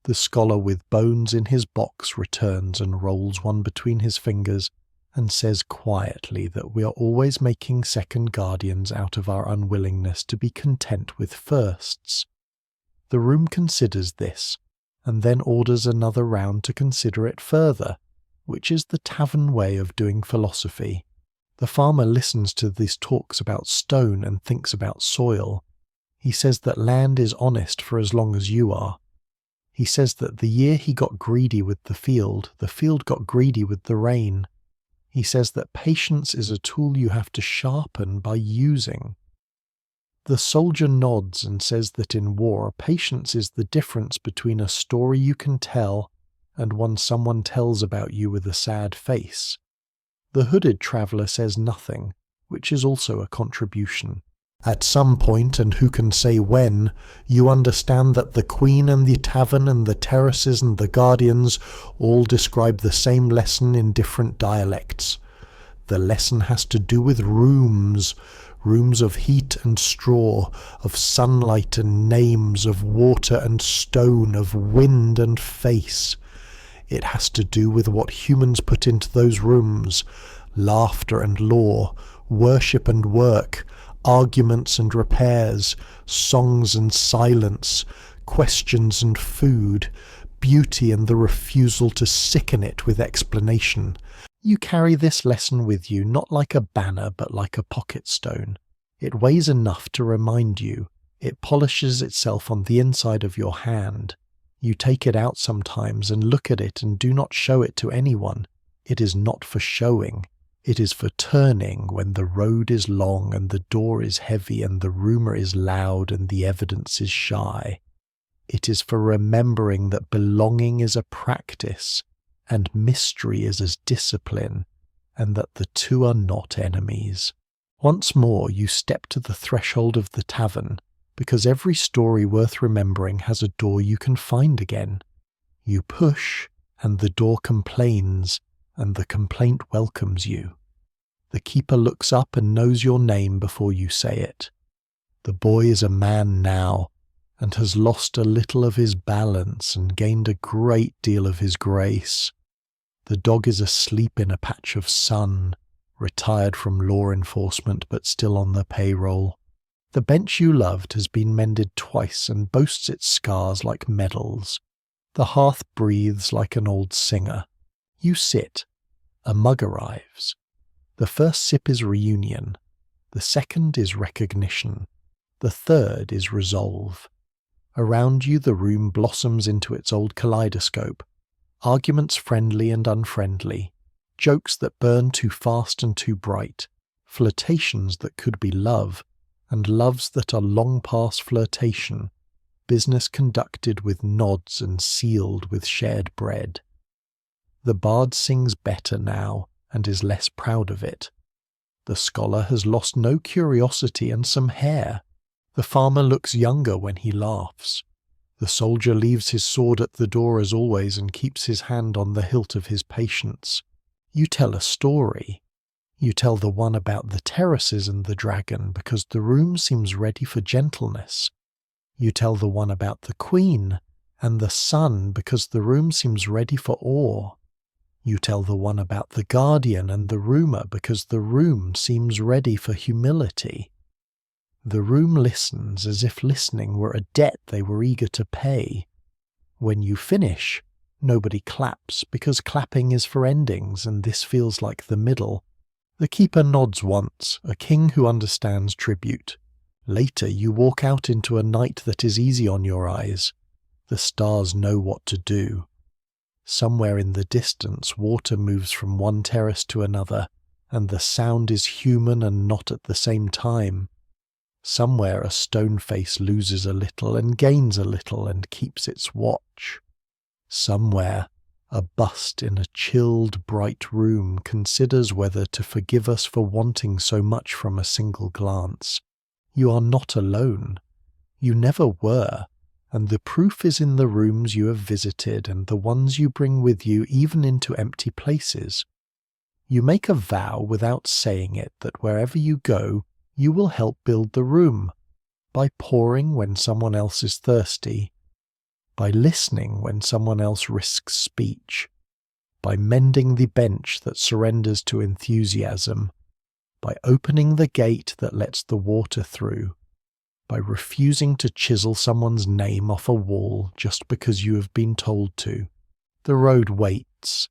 The scholar with bones in his box returns and rolls one between his fingers and says quietly that we are always making second guardians out of our unwillingness to be content with firsts. The room considers this, and then orders another round to consider it further, which is the tavern way of doing philosophy. The farmer listens to these talks about stone and thinks about soil. He says that land is honest for as long as you are. He says that the year he got greedy with the field got greedy with the rain. He says that patience is a tool you have to sharpen by using. The soldier nods and says that in war, patience is the difference between a story you can tell and one someone tells about you with a sad face. The hooded traveller says nothing, which is also a contribution. At some point, and who can say when, you understand that the Queen and the tavern and the terraces and the guardians all describe the same lesson in different dialects. The lesson has to do with rooms of heat and straw, of sunlight and names, of water and stone, of wind and face. It has to do with what humans put into those rooms, laughter and law, worship and work, arguments and repairs, songs and silence, questions and food, beauty and the refusal to sicken it with explanation. You carry this lesson with you not like a banner but like a pocket stone. It weighs enough to remind you. It polishes itself on the inside of your hand. You take it out sometimes and look at it and do not show it to anyone. It is not for showing. It is for turning when the road is long and the door is heavy and the rumour is loud and the evidence is shy. It is for remembering that belonging is a practice and mystery is as discipline, and that the two are not enemies. Once more you step to the threshold of the tavern, because every story worth remembering has a door you can find again. You push, and the door complains, and the complaint welcomes you. The keeper looks up and knows your name before you say it. The boy is a man now, and has lost a little of his balance and gained a great deal of his grace. The dog is asleep in a patch of sun, retired from law enforcement but still on the payroll. The bench you loved has been mended twice and boasts its scars like medals. The hearth breathes like an old singer. You sit. A mug arrives. The first sip is reunion. The second is recognition. The third is resolve. Around you the room blossoms into its old kaleidoscope. Arguments friendly and unfriendly. Jokes that burn too fast and too bright. Flirtations that could be love, and loves that are long past flirtation. Business conducted with nods and sealed with shared bread. The bard sings better now, and is less proud of it. The scholar has lost no curiosity and some hair. The farmer looks younger when he laughs. The soldier leaves his sword at the door as always and keeps his hand on the hilt of his patience. You tell a story. You tell the one about the terraces and the dragon because the room seems ready for gentleness. You tell the one about the queen and the sun because the room seems ready for awe. You tell the one about the guardian and the rumour because the room seems ready for humility. The room listens as if listening were a debt they were eager to pay. When you finish, nobody claps because clapping is for endings and this feels like the middle. The keeper nods once, a king who understands tribute. Later you walk out into a night that is easy on your eyes. The stars know what to do. Somewhere in the distance water moves from one terrace to another, and the sound is human and not at the same time. Somewhere a stone face loses a little and gains a little and keeps its watch. Somewhere a bust in a chilled, bright room considers whether to forgive us for wanting so much from a single glance. You are not alone. You never were, and the proof is in the rooms you have visited and the ones you bring with you even into empty places. You make a vow without saying it that wherever you go, you will help build the room, by pouring when someone else is thirsty, by listening when someone else risks speech, by mending the bench that surrenders to enthusiasm, by opening the gate that lets the water through, by refusing to chisel someone's name off a wall just because you have been told to. The road waits.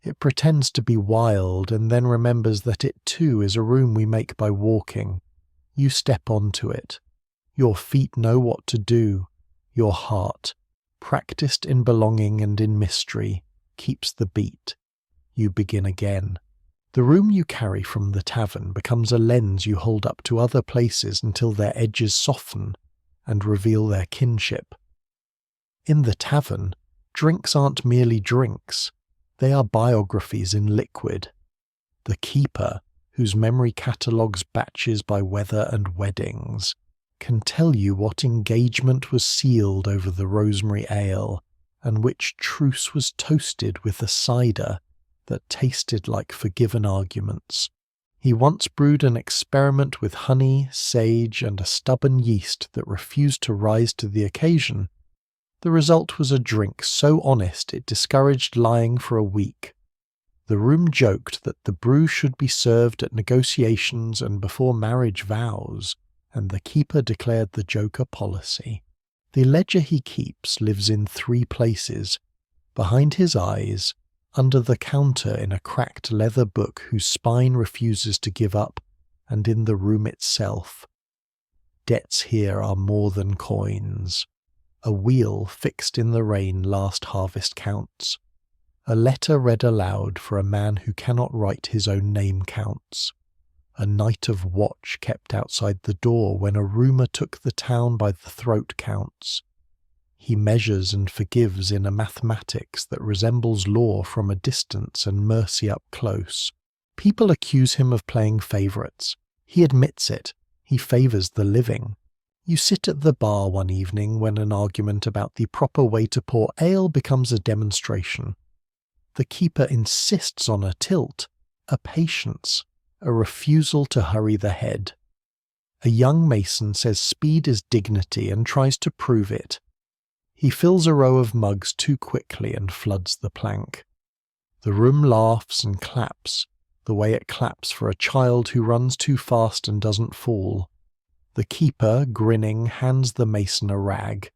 It pretends to be wild and then remembers that it too is a room we make by walking. You step onto it. Your feet know what to do. Your heart, practiced in belonging and in mystery, keeps the beat. You begin again. The room you carry from the tavern becomes a lens you hold up to other places until their edges soften and reveal their kinship. In the tavern, drinks aren't merely drinks. They are biographies in liquid. The keeper, whose memory catalogues batches by weather and weddings, can tell you what engagement was sealed over the rosemary ale, and which truce was toasted with a cider that tasted like forgiven arguments. He once brewed an experiment with honey, sage, and a stubborn yeast that refused to rise to the occasion. The result was a drink so honest it discouraged lying for a week. The room joked that the brew should be served at negotiations and before marriage vows, and the keeper declared the joke a policy. The ledger he keeps lives in 3 places: behind his eyes, under the counter in a cracked leather book whose spine refuses to give up, and in the room itself. Debts here are more than coins. A wheel fixed in the rain last harvest counts. A letter read aloud for a man who cannot write his own name counts. A night of watch kept outside the door when a rumour took the town by the throat counts. He measures and forgives in a mathematics that resembles law from a distance and mercy up close. People accuse him of playing favourites. He admits it. He favours the living. You sit at the bar one evening when an argument about the proper way to pour ale becomes a demonstration. The keeper insists on a tilt, a patience, a refusal to hurry the head. A young mason says speed is dignity and tries to prove it. He fills a row of mugs too quickly and floods the plank. The room laughs and claps, the way it claps for a child who runs too fast and doesn't fall. The keeper, grinning, hands the mason a rag.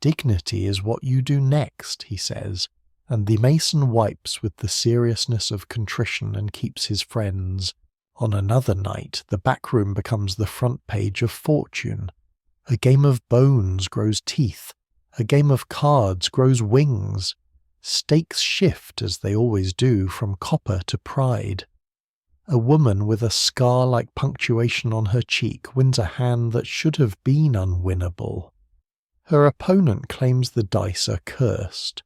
"Dignity is what you do next," he says, and the mason wipes with the seriousness of contrition and keeps his friends. On another night, the back room becomes the front page of Fortune. A game of bones grows teeth. A game of cards grows wings. Stakes shift, as they always do, from copper to pride. A woman with a scar like punctuation on her cheek wins a hand that should have been unwinnable. Her opponent claims the dice are cursed.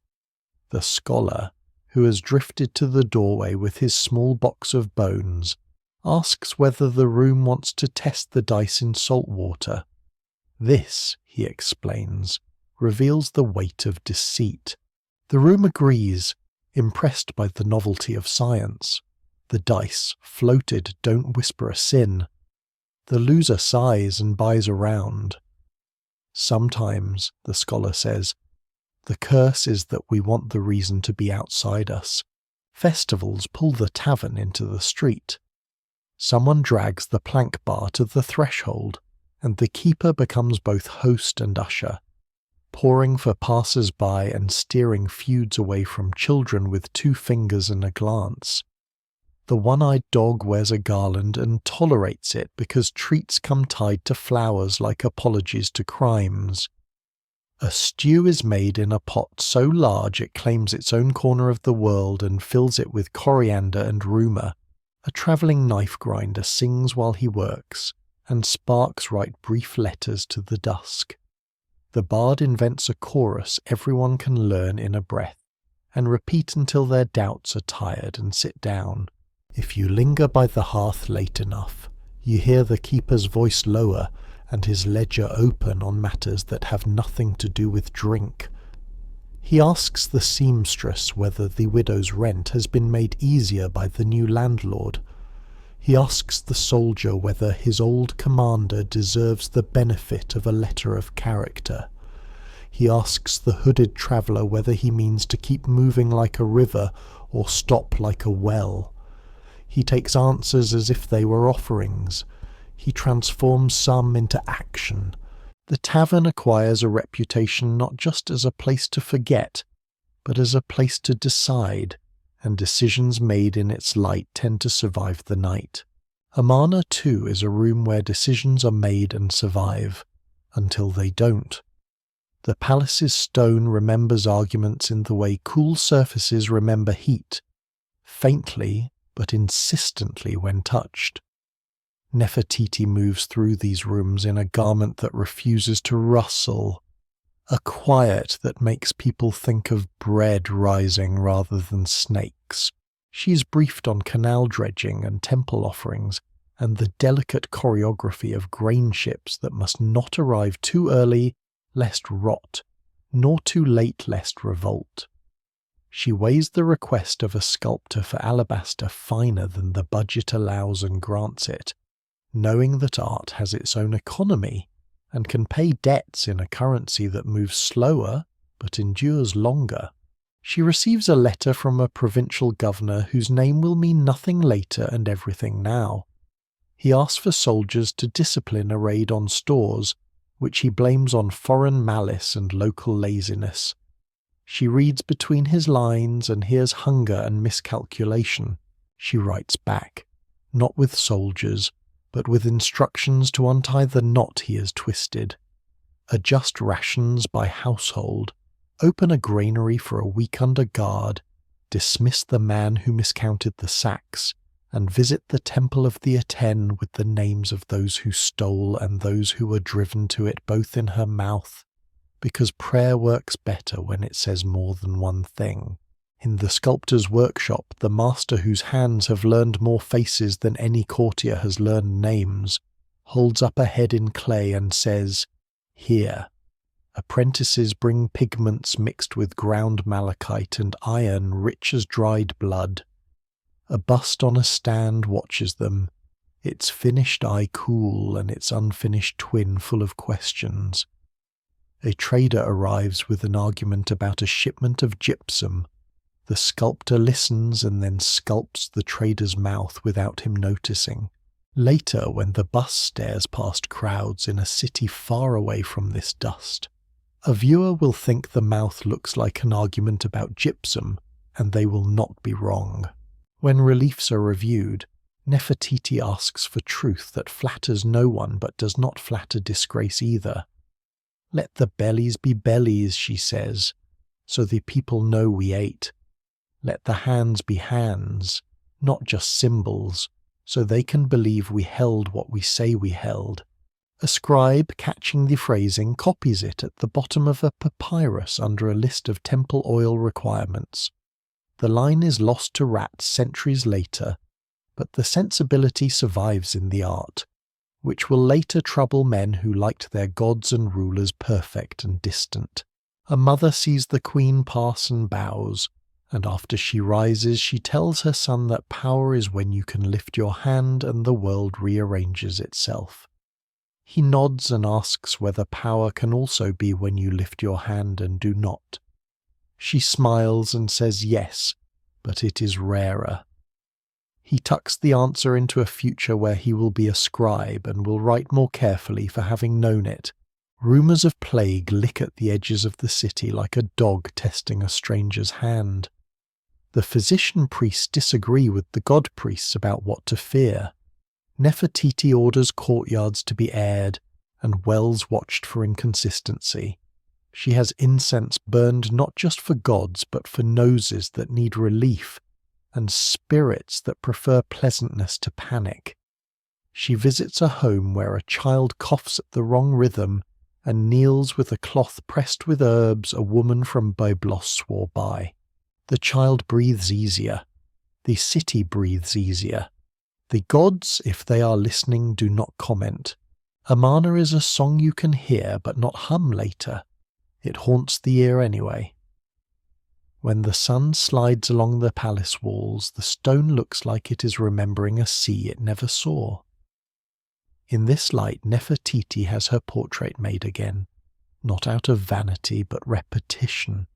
The scholar, who has drifted to the doorway with his small box of bones, asks whether the room wants to test the dice in salt water. This, he explains, reveals the weight of deceit. The room agrees, impressed by the novelty of science. The dice, floated, don't whisper a sin. The loser sighs and buys a round. Sometimes, the scholar says, the curse is that we want the reason to be outside us. Festivals pull the tavern into the street. Someone drags the plank bar to the threshold, and the keeper becomes both host and usher, pouring for passers-by and steering feuds away from children with 2 fingers and a glance. The one-eyed dog wears a garland and tolerates it because treats come tied to flowers like apologies to crimes. A stew is made in a pot so large it claims its own corner of the world and fills it with coriander and rumour. A travelling knife grinder sings while he works, and sparks write brief letters to the dusk. The bard invents a chorus everyone can learn in a breath, and repeat until their doubts are tired and sit down. If you linger by the hearth late enough, you hear the keeper's voice lower and his ledger open on matters that have nothing to do with drink. He asks the seamstress whether the widow's rent has been made easier by the new landlord. He asks the soldier whether his old commander deserves the benefit of a letter of character. He asks the hooded traveller whether he means to keep moving like a river or stop like a well. He takes answers as if they were offerings. He transforms some into action. The tavern acquires a reputation not just as a place to forget, but as a place to decide, and decisions made in its light tend to survive the night. Amana, too, is a room where decisions are made and survive, until they don't. The palace's stone remembers arguments in the way cool surfaces remember heat, faintly but insistently when touched. Nefertiti moves through these rooms in a garment that refuses to rustle, a quiet that makes people think of bread rising rather than snakes. She's briefed on canal dredging and temple offerings, and the delicate choreography of grain ships that must not arrive too early lest rot, nor too late lest revolt. She weighs the request of a sculptor for alabaster finer than the budget allows and grants it, knowing that art has its own economy and can pay debts in a currency that moves slower but endures longer. She receives a letter from a provincial governor whose name will mean nothing later and everything now. He asks for soldiers to discipline a raid on stores, which he blames on foreign malice and local laziness. She reads between his lines and hears hunger and miscalculation. She writes back, not with soldiers, but with instructions to untie the knot he has twisted. Adjust rations by household, open a granary for a week under guard, dismiss the man who miscounted the sacks, and visit the temple of the Aten with the names of those who stole and those who were driven to it both in her mouth, because prayer works better when it says more than one thing. In the sculptor's workshop, the master whose hands have learned more faces than any courtier has learned names, holds up a head in clay and says, "Here." Apprentices bring pigments mixed with ground malachite and iron rich as dried blood. A bust on a stand watches them, its finished eye cool and its unfinished twin full of questions. A trader arrives with an argument about a shipment of gypsum. The sculptor listens and then sculpts the trader's mouth without him noticing. Later, when the bus stares past crowds in a city far away from this dust, a viewer will think the mouth looks like an argument about gypsum, and they will not be wrong. When reliefs are reviewed, Nefertiti asks for truth that flatters no one but does not flatter disgrace either. "Let the bellies be bellies," she says, "so the people know we ate. Let the hands be hands, not just symbols, so they can believe we held what we say we held." A scribe, catching the phrasing, copies it at the bottom of a papyrus under a list of temple oil requirements. The line is lost to rats centuries later, but the sensibility survives in the art, which will later trouble men who liked their gods and rulers perfect and distant. A mother sees the queen pass and bows, and after she rises she tells her son that power is when you can lift your hand and the world rearranges itself. He nods and asks whether power can also be when you lift your hand and do not. She smiles and says yes, but it is rarer. He tucks the answer into a future where he will be a scribe and will write more carefully for having known it. Rumours of plague lick at the edges of the city like a dog testing a stranger's hand. The physician-priests disagree with the god-priests about what to fear. Nefertiti orders courtyards to be aired and wells watched for inconsistency. She has incense burned not just for gods but for noses that need relief and spirits that prefer pleasantness to panic. She visits a home where a child coughs at the wrong rhythm and kneels with a cloth pressed with herbs a woman from Byblos swore by. The child breathes easier. The city breathes easier. The gods, if they are listening, do not comment. Amana is a song you can hear but not hum later. It haunts the ear anyway. When the sun slides along the palace walls, the stone looks like it is remembering a sea it never saw. In this light, Nefertiti has her portrait made again, not out of vanity but repetition,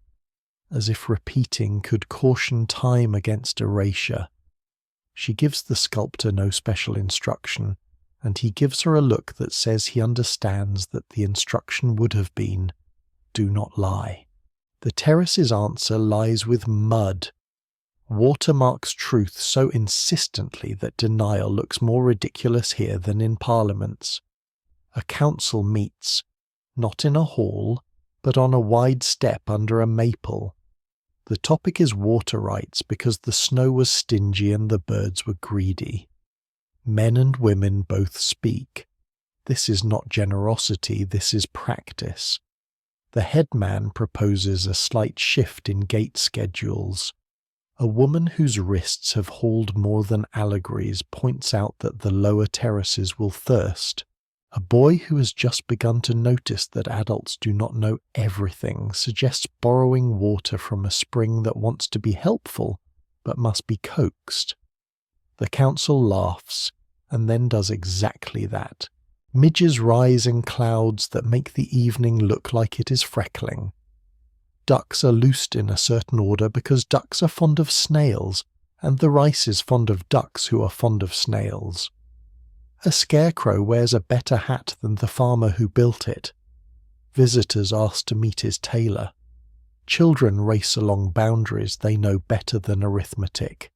as if repeating could caution time against erasure. She gives the sculptor no special instruction, and he gives her a look that says he understands that the instruction would have been, "Do not lie." The terrace's answer lies with mud. Water marks truth so insistently that denial looks more ridiculous here than in parliaments. A council meets, not in a hall, but on a wide step under a maple. The topic is water rights because the snow was stingy and the birds were greedy. Men and women both speak. This is not generosity, this is practice. The headman proposes a slight shift in gate schedules. A woman whose wrists have hauled more than allegories points out that the lower terraces will thirst. A boy who has just begun to notice that adults do not know everything suggests borrowing water from a spring that wants to be helpful but must be coaxed. The council laughs and then does exactly that. Midges rise in clouds that make the evening look like it is freckling. Ducks are loosed in a certain order because ducks are fond of snails, and the rice is fond of ducks who are fond of snails. A scarecrow wears a better hat than the farmer who built it. Visitors ask to meet his tailor. Children race along boundaries they know better than arithmetic.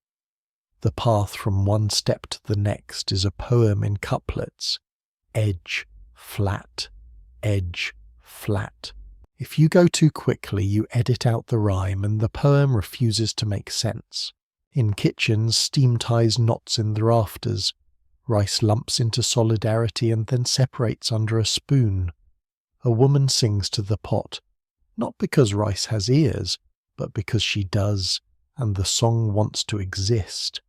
The path from one step to the next is a poem in couplets. Edge, flat, edge, flat. If you go too quickly, you edit out the rhyme and the poem refuses to make sense. In kitchens, steam ties knots in the rafters. Rice lumps into solidarity and then separates under a spoon. A woman sings to the pot, not because rice has ears, but because she does, and the song wants to exist.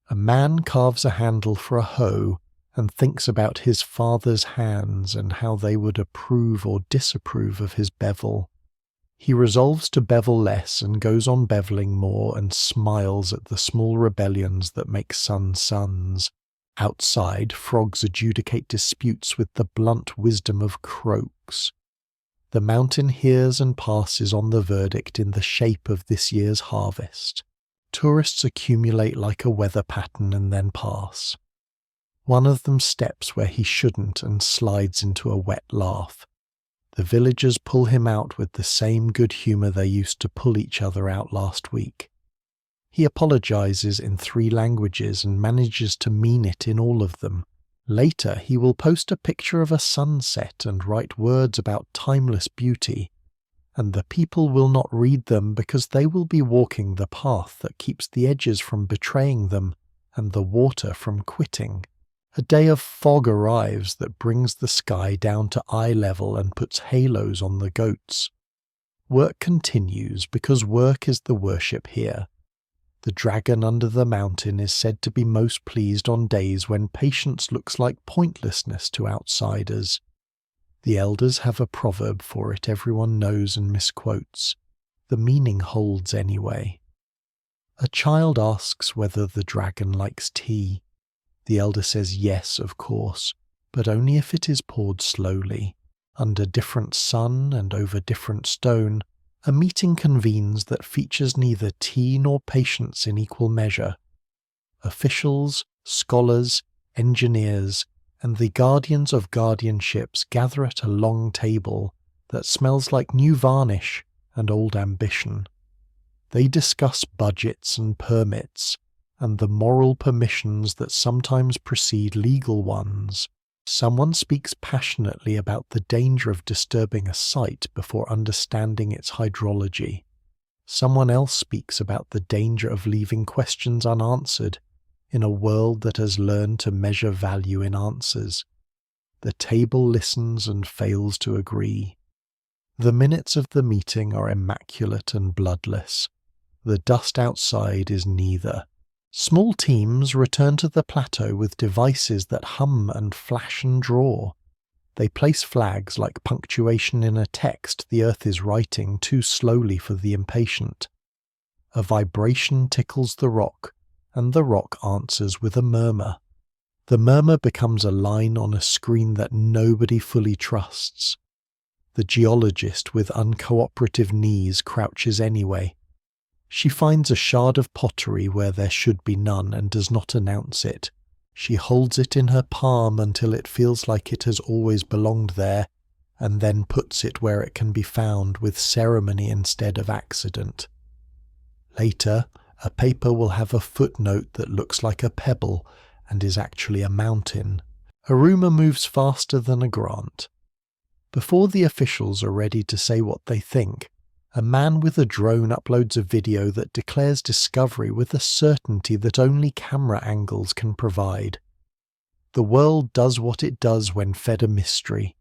A man carves a handle for a hoe and thinks about his father's hands and how they would approve or disapprove of his bevel. He resolves to bevel less and goes on beveling more and smiles at the small rebellions that make sons sons. Outside, frogs adjudicate disputes with the blunt wisdom of croaks. The mountain hears and passes on the verdict in the shape of this year's harvest. Tourists accumulate like a weather pattern and then pass. One of them steps where he shouldn't and slides into a wet laugh. The villagers pull him out with the same good humour they used to pull each other out last week. He apologizes in 3 languages and manages to mean it in all of them. Later, he will post a picture of a sunset and write words about timeless beauty, and the people will not read them because they will be walking the path that keeps the edges from betraying them and the water from quitting. A day of fog arrives that brings the sky down to eye level and puts halos on the goats. Work continues because work is the worship here. The dragon under the mountain is said to be most pleased on days when patience looks like pointlessness to outsiders. The elders have a proverb for it everyone knows and misquotes. The meaning holds anyway. A child asks whether the dragon likes tea. The elder says yes, of course, but only if it is poured slowly. Under different sun and over different stone, a meeting convenes that features neither tea nor patience in equal measure. Officials, scholars, engineers, and the guardians of guardianships gather at a long table that smells like new varnish and old ambition. They discuss budgets and permits, and the moral permissions that sometimes precede legal ones. Someone speaks passionately about the danger of disturbing a site before understanding its hydrology. Someone else speaks about the danger of leaving questions unanswered in a world that has learned to measure value in answers. The table listens and fails to agree. The minutes of the meeting are immaculate and bloodless. The dust outside is neither. Small teams return to the plateau with devices that hum and flash and draw. They place flags like punctuation in a text the earth is writing too slowly for the impatient. A vibration tickles the rock, and the rock answers with a murmur. The murmur becomes a line on a screen that nobody fully trusts. The geologist with uncooperative knees crouches anyway. She finds a shard of pottery where there should be none and does not announce it. She holds it in her palm until it feels like it has always belonged there, and then puts it where it can be found with ceremony instead of accident. Later, a paper will have a footnote that looks like a pebble and is actually a mountain. A rumour moves faster than a grant. Before the officials are ready to say what they think, a man with a drone uploads a video that declares discovery with a certainty that only camera angles can provide. The world does what it does when fed a mystery.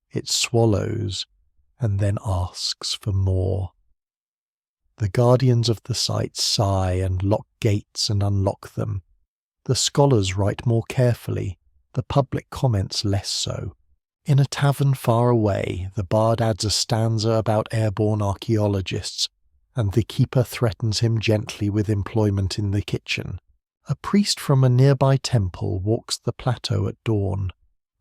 It swallows and then asks for more. The guardians of the site sigh and lock gates and unlock them. The scholars write more carefully, the public comments less so. In a tavern far away, the bard adds a stanza about airborne archaeologists, and the keeper threatens him gently with employment in the kitchen. A priest from a nearby temple walks the plateau at dawn,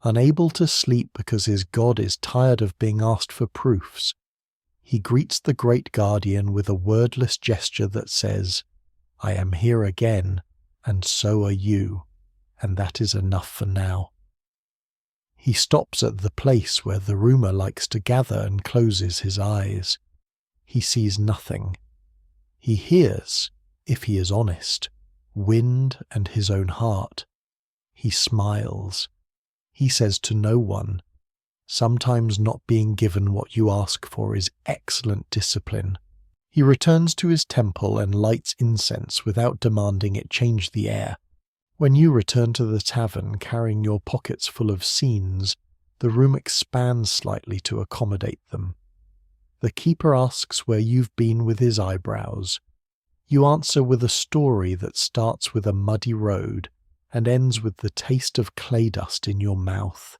unable to sleep because his god is tired of being asked for proofs. He greets the great guardian with a wordless gesture that says, "I am here again, and so are you, and that is enough for now." He stops at the place where the rumour likes to gather and closes his eyes. He sees nothing. He hears, if he is honest, wind and his own heart. He smiles. He says to no one, "Sometimes not being given what you ask for is excellent discipline." He returns to his temple and lights incense without demanding it change the air. When you return to the tavern carrying your pockets full of scenes, the room expands slightly to accommodate them. The keeper asks where you've been with his eyebrows. You answer with a story that starts with a muddy road and ends with the taste of clay dust in your mouth.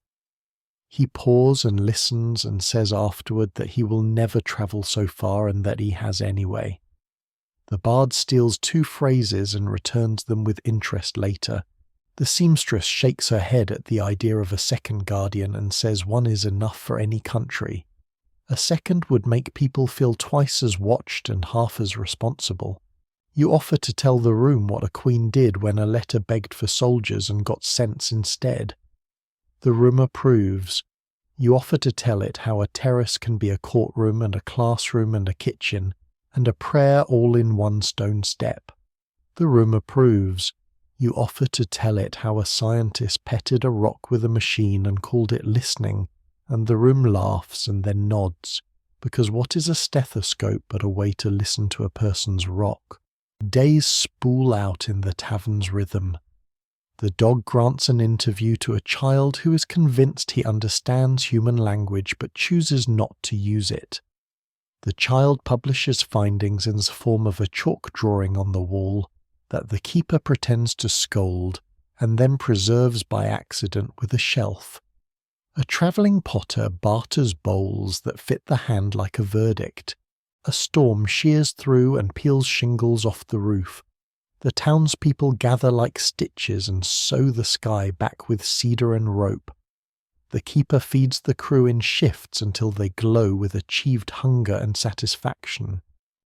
He pauses and listens and says afterward that he will never travel so far and that he has anyway. The bard steals 2 phrases and returns them with interest later, The seamstress shakes her head at the idea of a second guardian and says one is enough for any country. A second would make people feel twice as watched and half as responsible. You offer to tell the room what a queen did when a letter begged for soldiers and got sense instead. The room approves. You offer to tell it how a terrace can be a courtroom and a classroom and a kitchen, and a prayer all in one stone step. The room approves. You offer to tell it how a scientist petted a rock with a machine and called it listening, and the room laughs and then nods, because what is a stethoscope but a way to listen to a person's rock? Days spool out in the tavern's rhythm. The dog grants an interview to a child who is convinced he understands human language but chooses not to use it. The child publishes findings in the form of a chalk drawing on the wall that the keeper pretends to scold and then preserves by accident with a shelf. A travelling potter barters bowls that fit the hand like a verdict. A storm shears through and peels shingles off the roof. The townspeople gather like stitches and sew the sky back with cedar and rope. The keeper feeds the crew in shifts until they glow with achieved hunger and satisfaction.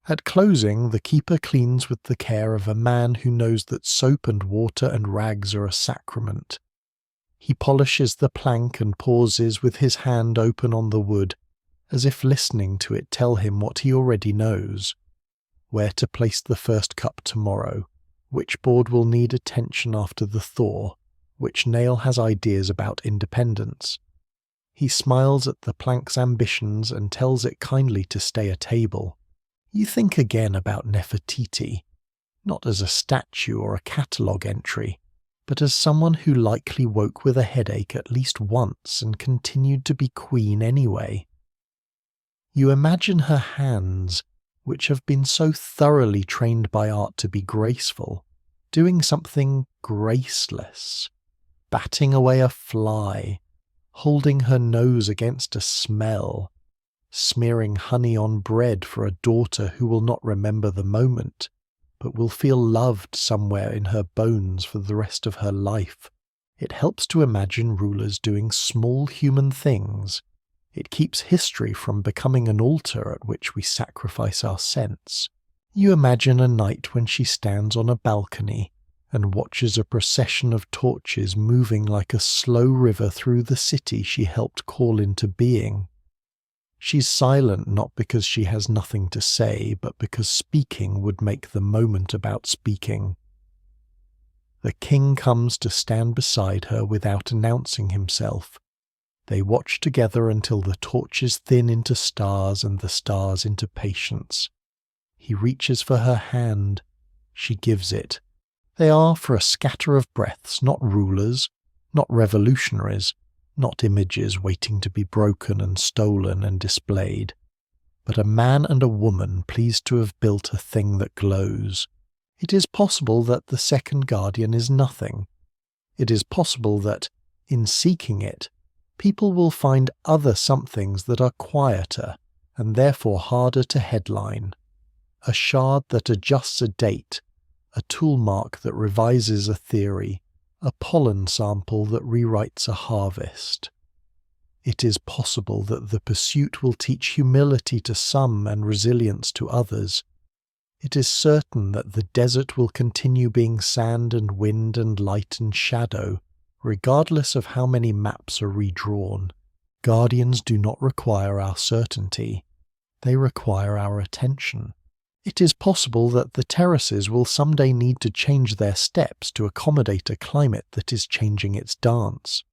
At closing, the keeper cleans with the care of a man who knows that soap and water and rags are a sacrament. He polishes the plank and pauses with his hand open on the wood, as if listening to it tell him what he already knows. Where to place the first cup tomorrow, which board will need attention after the thaw, which nail has ideas about independence. He smiles at the plank's ambitions and tells it kindly to stay a table. You think again about Nefertiti, not as a statue or a catalogue entry, but as someone who likely woke with a headache at least once and continued to be queen anyway. You imagine her hands, which have been so thoroughly trained by art to be graceful, doing something graceless, batting away a fly, holding her nose against a smell, smearing honey on bread for a daughter who will not remember the moment, but will feel loved somewhere in her bones for the rest of her life. It helps to imagine rulers doing small human things. It keeps history from becoming an altar at which we sacrifice our sense. You imagine a night when she stands on a balcony and watches a procession of torches moving like a slow river through the city she helped call into being. She's silent not because she has nothing to say, but because speaking would make the moment about speaking. The king comes to stand beside her without announcing himself. They watch together until the torches thin into stars and the stars into patience. He reaches for her hand. She gives it. They are for a scatter of breaths, not rulers, not revolutionaries, not images waiting to be broken and stolen and displayed, but a man and a woman pleased to have built a thing that glows. It is possible that the second guardian is nothing. It is possible that, in seeking it, people will find other somethings that are quieter and therefore harder to headline. A shard that adjusts a date, a tool mark that revises a theory, a pollen sample that rewrites a harvest. It is possible that the pursuit will teach humility to some and resilience to others. It is certain that the desert will continue being sand and wind and light and shadow, regardless of how many maps are redrawn. Guardians do not require our certainty. They require our attention. It is possible that the terraces will someday need to change their steps to accommodate a climate that is changing its dance.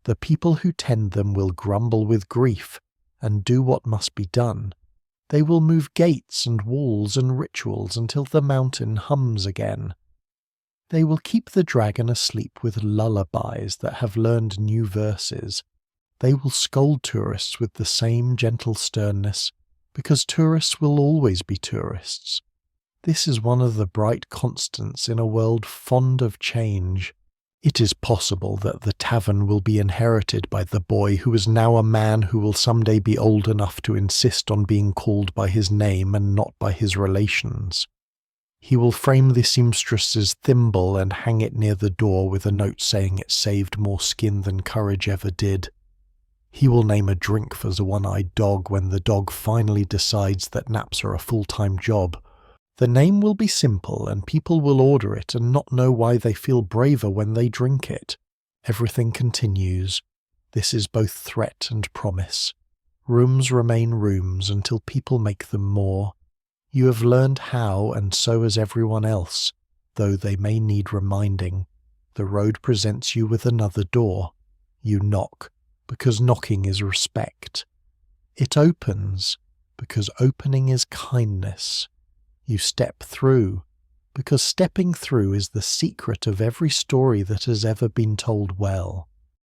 The people who tend them will grumble with grief and do what must be done. They will move gates and walls and rituals until the mountain hums again. They will keep the dragon asleep with lullabies that have learned new verses. They will scold tourists with the same gentle sternness, because tourists will always be tourists. This is one of the bright constants in a world fond of change. It is possible that the tavern will be inherited by the boy who is now a man who will someday be old enough to insist on being called by his name and not by his relations. He will frame the seamstress's thimble and hang it near the door with a note saying it saved more skin than courage ever did. He will name a drink for the one-eyed dog when the dog finally decides that naps are a full-time job. The name will be simple and people will order it and not know why they feel braver when they drink it. Everything continues. This is both threat and promise. Rooms remain rooms until people make them more. You have learned how, and so has everyone else, though they may need reminding. The road presents you with another door. You knock, because knocking is respect. It opens, because opening is kindness. You step through, because stepping through is the secret of every story that has ever been told well.